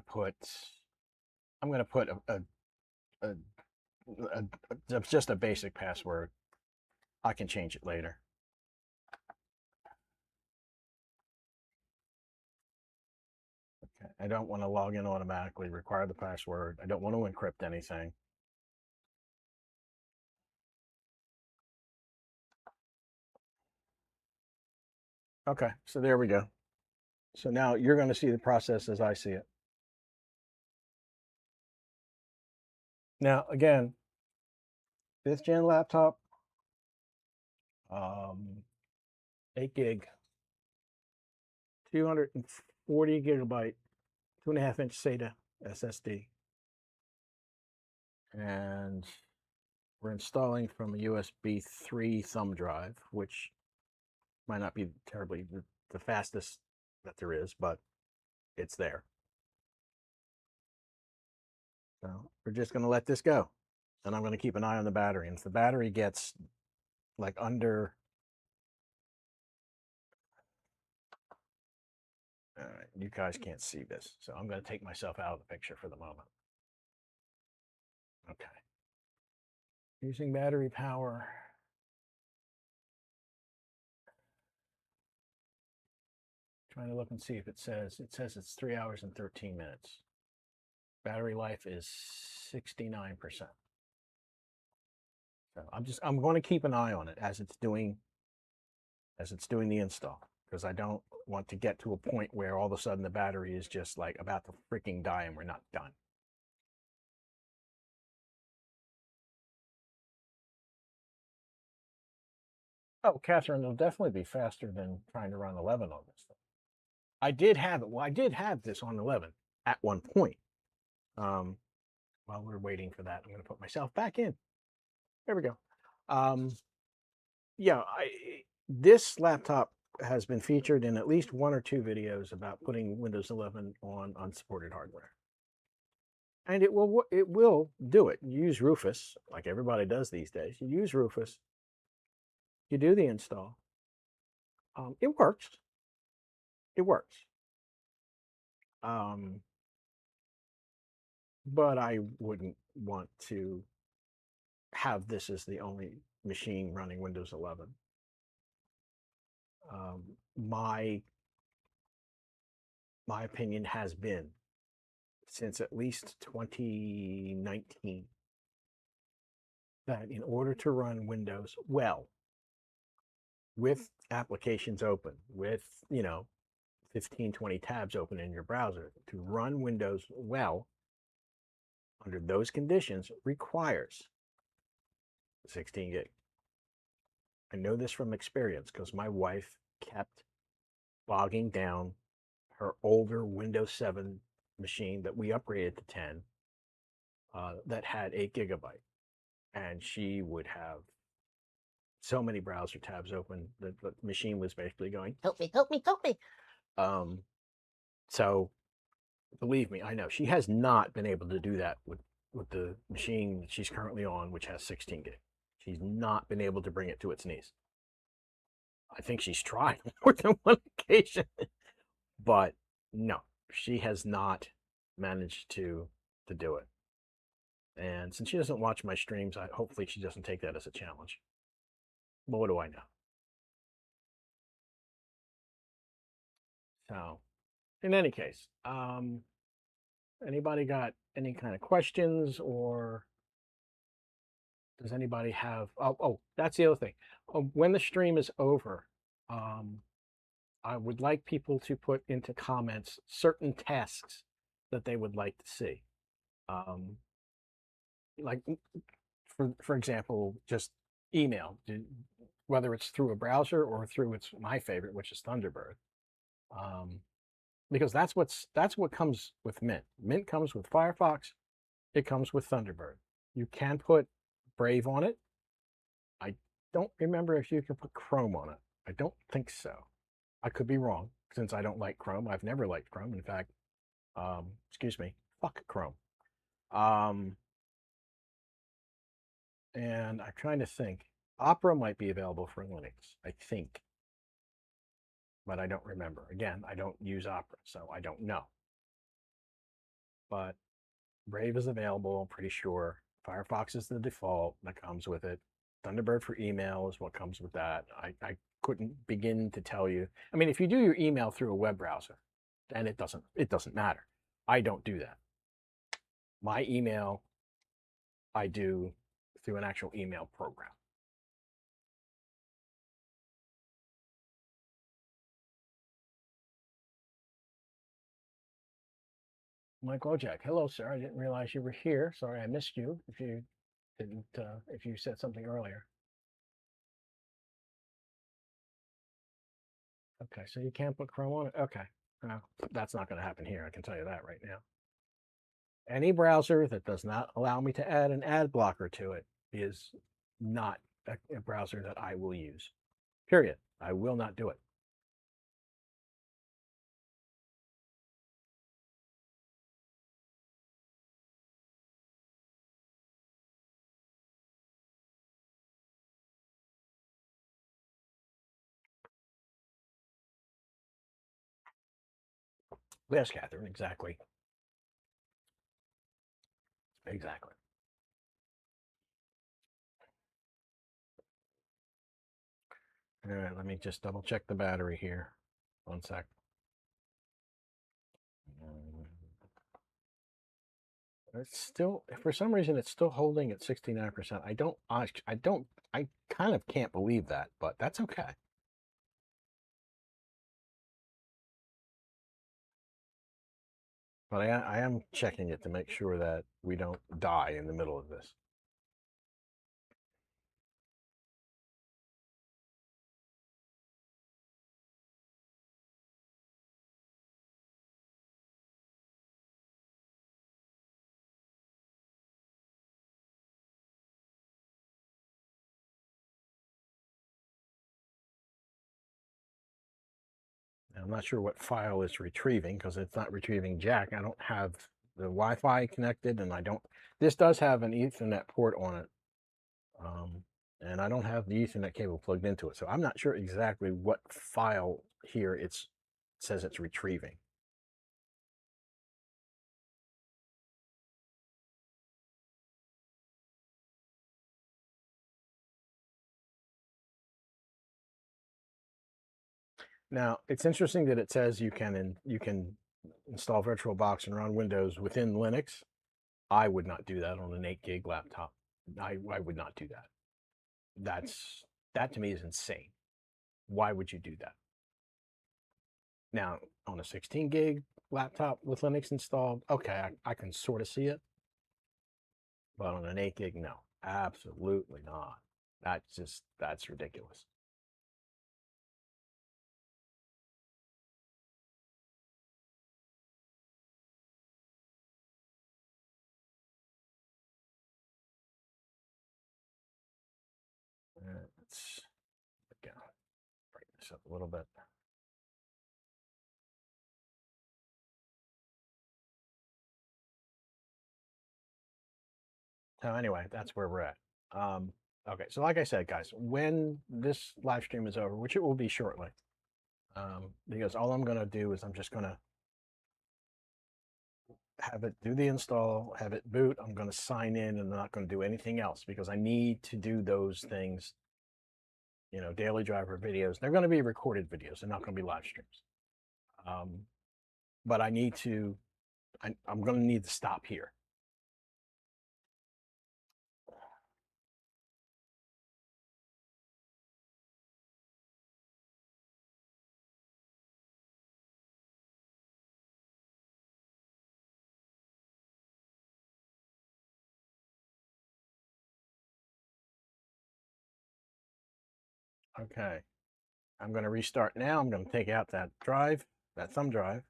put just a basic password. I can change it later. Okay. I don't want to log in automatically, require the password. I don't want to encrypt anything. Okay, so there we go. So now you're going to see the process as I see it. Now, again, 5th gen laptop, 8 gig, 240 gigabyte, 2.5-inch SATA SSD. And we're installing from a USB 3 thumb drive, which might not be terribly the fastest that there is, but it's there. So we're just going to let this go. And I'm going to keep an eye on the battery. And if the battery gets like under... All right, you guys can't see this, so I'm going to take myself out of the picture for the moment. Okay. Using battery power. Trying to look and see if it says it's 3 hours and 13 minutes. Battery life is 69%. So I'm going to keep an eye on it as it's doing the install, because I don't want to get to a point where all of a sudden the battery is just like about to freaking die and we're not done. Oh, Catherine, it'll definitely be faster than trying to run 11 on this thing. I did have it. Well, I did have this on 11 at one point. While we're waiting for that, I'm going to put myself back in. There we go. Yeah, this laptop has been featured in at least 1 or 2 videos about putting Windows 11 on unsupported hardware. And it will do it. You use Rufus, like everybody does these days. You use Rufus. You do the install. It works. It works. but I wouldn't want to have this as the only machine running Windows 11. My opinion has been since at least 2019 that in order to run Windows well with applications open, with 15, 20 tabs open in your browser, to run Windows well under those conditions requires 16 gig. I know this from experience because my wife kept bogging down her older Windows 7 machine that we upgraded to 10 that had 8 gigabyte. And she would have so many browser tabs open that the machine was basically going, help me, help me, help me. So believe me, I know she has not been able to do that with the machine that she's currently on, which has 16 gig. She's not been able to bring it to its knees. I think she's tried more than one occasion, but no, she has not managed to do it. And since she doesn't watch my streams, hopefully she doesn't take that as a challenge. But what do I know? So, in any case, anybody got any kind of questions, or does anybody have? Oh, that's the other thing. When the stream is over, I would like people to put into comments certain tasks that they would like to see. Like, for example, just email, whether it's through a browser or through my favorite, which is Thunderbird. Because that's what comes with Mint. Mint comes with Firefox. It comes with Thunderbird. You can put Brave on it. I don't remember if you can put Chrome on it. I don't think so. I could be wrong since I don't like Chrome. I've never liked Chrome. In fact, excuse me, fuck Chrome. And I'm trying to think. Opera might be available for Linux, I think, but I don't remember. Again, I don't use Opera, so I don't know. But Brave is available, I'm pretty sure. Firefox is the default that comes with it. Thunderbird for email is what comes with that. I couldn't begin to tell you. I mean, if you do your email through a web browser, then it doesn't matter. I don't do that. My email, I do through an actual email program. Mike Wojak, hello, sir. I didn't realize you were here. Sorry, I missed you. If you didn't, if you said something earlier. Okay, so you can't put Chrome on it. Okay, that's not going to happen here. I can tell you that right now. Any browser that does not allow me to add an ad blocker to it is not a browser that I will use. Period. I will not do it. Yes, Catherine, exactly. Exactly. All right, let me just double check the battery here. One sec. It's still, for some reason, it's still holding at 69%. I kind of can't believe that, but that's okay. But I am checking it to make sure that we don't die in the middle of this. I'm not sure what file it's retrieving because it's not retrieving jack. I don't have the Wi-Fi connected, and this does have an Ethernet port on it. And I don't have the Ethernet cable plugged into it. So I'm not sure exactly what file here it says it's retrieving. Now, it's interesting that it says you can install VirtualBox and run Windows within Linux. I would not do that on an 8 gig laptop. I would not do that. That to me is insane. Why would you do that? Now, on a 16 gig laptop with Linux installed, okay, I can sort of see it. But on an 8 gig, no, absolutely not. That's ridiculous. Let's again break this up a little bit. So anyway, that's where we're at. Okay, so like I said, guys, when this live stream is over, which it will be shortly, because all I'm going to do is I'm just going to have it do the install, have it boot. I'm going to sign in and I'm not going to do anything else because I need to do those things, you know, daily driver videos. They're going to be recorded videos. They're not going to be live streams. But I need to, I'm going to need to stop here. Okay, I'm going to restart now. I'm going to take out that drive, that thumb drive.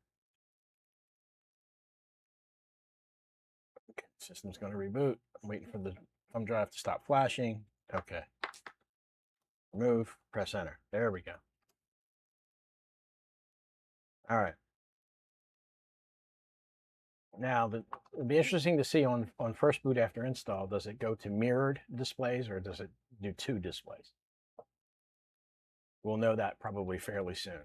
Okay, system's going to reboot. I'm waiting for the thumb drive to stop flashing. Okay. Remove, press enter. There we go. All right. Now, it'll be interesting to see on first boot after install, does it go to mirrored displays or does it do 2 displays? We'll know that probably fairly soon.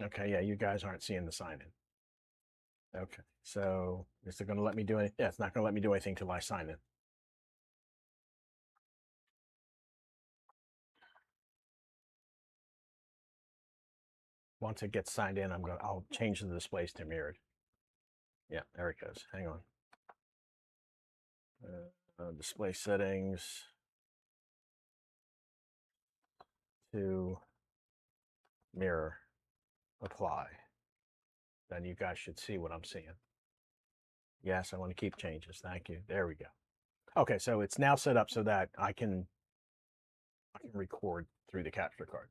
Okay, yeah, you guys aren't seeing the sign in. Okay, so is it going to let me do anything? Yeah, it's not going to let me do anything till I sign in. Once it gets signed in, I'll change the displays to mirrored. Yeah, there it goes. Hang on. Display settings to mirror, apply. Then you guys should see what I'm seeing. Yes, I want to keep changes. Thank you. There we go. Okay, so it's now set up so that I can record through the capture card.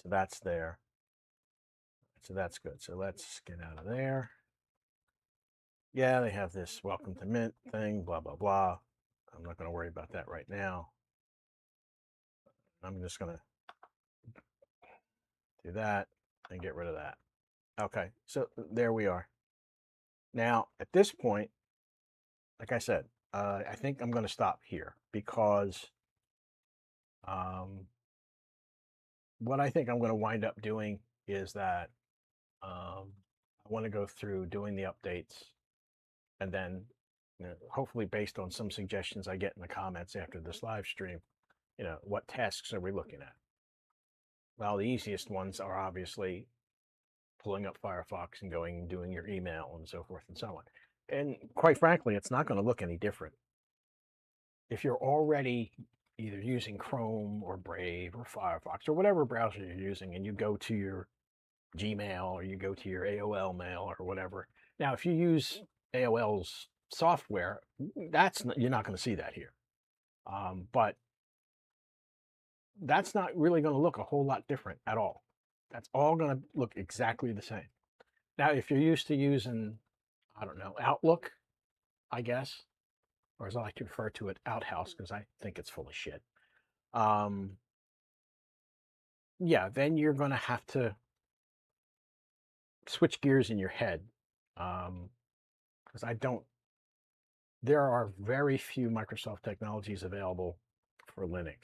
So that's there. So that's good. So let's get out of there. Yeah, they have this welcome to Mint thing, blah, blah, blah. I'm not going to worry about that right now. I'm just going to do that and get rid of that. Okay, so there we are. Now, at this point, like I said, I think I'm going to stop here because what I think I'm going to wind up doing is that I want to go through doing the updates and then, you know, hopefully based on some suggestions I get in the comments after this live stream, you know, what tasks are we looking at? Well, the easiest ones are obviously pulling up Firefox and going and doing your email and so forth and so on. And quite frankly, it's not going to look any different. If you're already either using Chrome or Brave or Firefox or whatever browser you're using and you go to your Gmail or you go to your AOL mail or whatever. Now, if you use AOL's software, you're not going to see that here. But that's not really going to look a whole lot different at all. That's all going to look exactly the same. Now, if you're used to using, I don't know, Outlook, I guess, or as I like to refer to it, Outhouse, because I think it's full of shit. Yeah, then you're going to have to switch gears in your head, because there are very few Microsoft technologies available for Linux.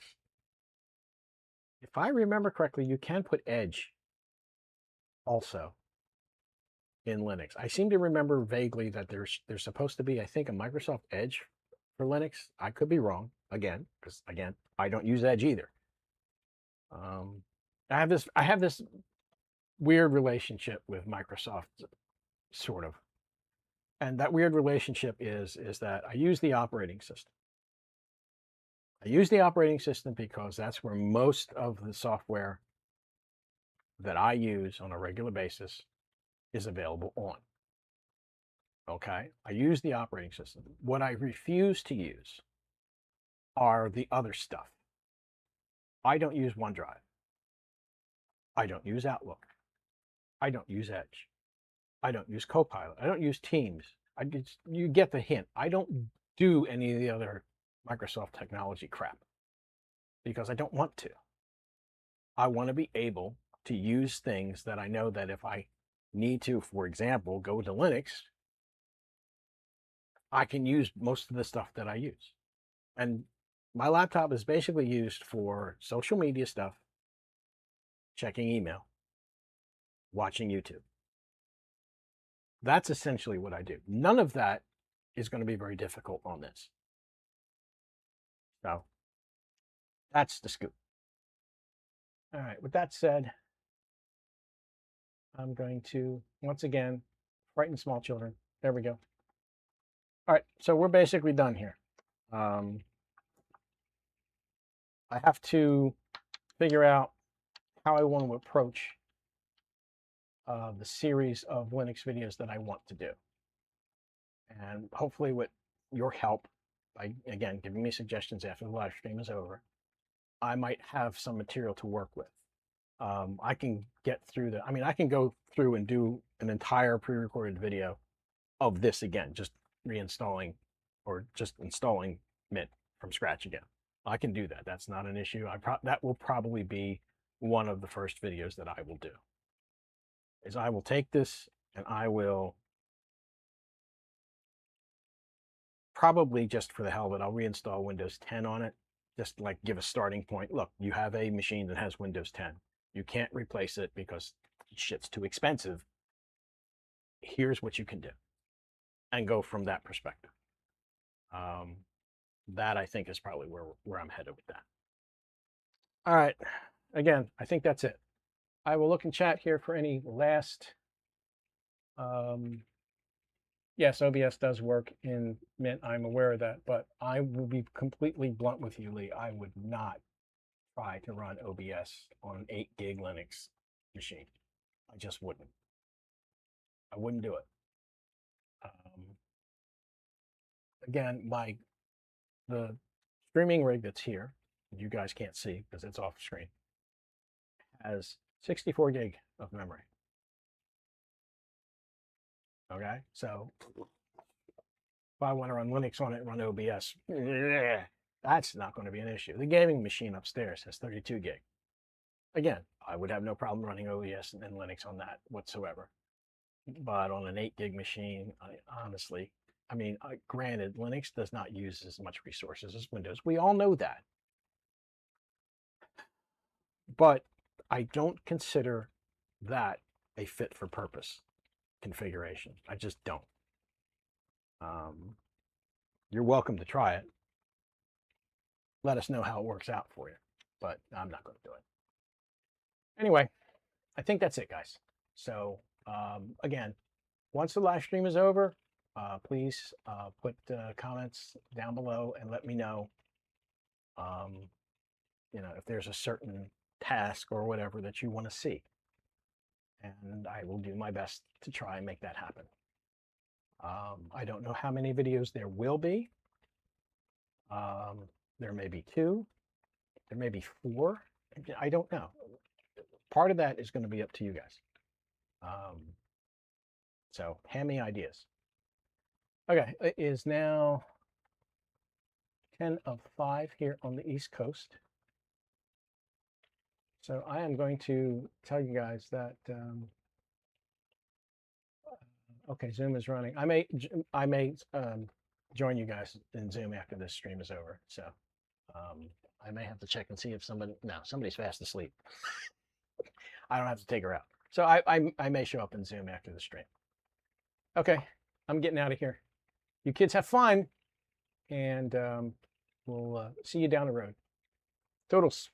If I remember correctly, you can put Edge also in Linux. I seem to remember vaguely that there's supposed to be, I think, a Microsoft Edge for Linux. I could be wrong again, because again, I don't use Edge either. I have this weird relationship with Microsoft, sort of, and that weird relationship is that I use the operating system. I use the operating system because that's where most of the software that I use on a regular basis is available on. Okay, I use the operating system. What I refuse to use are the other stuff. I don't use OneDrive. I don't use Outlook. I don't use Edge. I don't use Copilot. I don't use Teams. You get the hint. I don't do any of the other Microsoft technology crap because I don't want to. I want to be able to use things that I know that if I need to, for example, go to Linux, I can use most of the stuff that I use. And my laptop is basically used for social media stuff, checking email, watching YouTube. That's essentially what I do. None of that is going to be very difficult on this. So that's the scoop. All right, with that said, I'm going to, once again, frighten small children. There we go. All right, so we're basically done here. I have to figure out how I want to approach the series of Linux videos that I want to do. And hopefully with your help, by, again, giving me suggestions after the live stream is over, I might have some material to work with. I can get through I can go through and do an entire pre-recorded video of this again, just reinstalling or just installing Mint from scratch again. I can do that. That's not an issue. That will probably be one of the first videos that I will do. Is I will take this and I will probably, just for the hell of it, I'll reinstall Windows 10 on it. Just like give a starting point. Look, you have a machine that has Windows 10. You can't replace it because shit's too expensive. Here's what you can do. And go from that perspective. That I think is probably where I'm headed with that. All right. Again, I think that's it. I will look in chat here for any last. Yes, OBS does work in Mint. I'm aware of that, but I will be completely blunt with you, Lee. I would not try to run OBS on an 8 gig Linux machine. I just wouldn't. I wouldn't do it. Again, the streaming rig that's here, you guys can't see because it's off screen, has 64 gig of memory. Okay, so if I want to run Linux on it, run OBS, that's not going to be an issue. The gaming machine upstairs has 32 gig. Again, I would have no problem running OBS and Linux on that whatsoever. But on an 8 gig machine, honestly, granted, Linux does not use as much resources as Windows. We all know that. But I don't consider that a fit for purpose configuration. I just don't. You're welcome to try it. Let us know how it works out for you. But I'm not going to do it. Anyway, I think that's it, guys. So again, once the live stream is over, please put comments down below and let me know, if there's a certain task or whatever that you want to see. And I will do my best to try and make that happen. I don't know how many videos there will be. There may be 2. There may be 4. I don't know. Part of that is going to be up to you guys. So hand me ideas. Okay, it is now 10 of 5 here on the East Coast. So I am going to tell you guys that, okay, Zoom is running. I may join you guys in Zoom after this stream is over. So I may have to check and see if somebody's fast asleep. I don't have to take her out. So I may show up in Zoom after the stream. Okay, I'm getting out of here. You kids have fun, and we'll see you down the road. Toodles.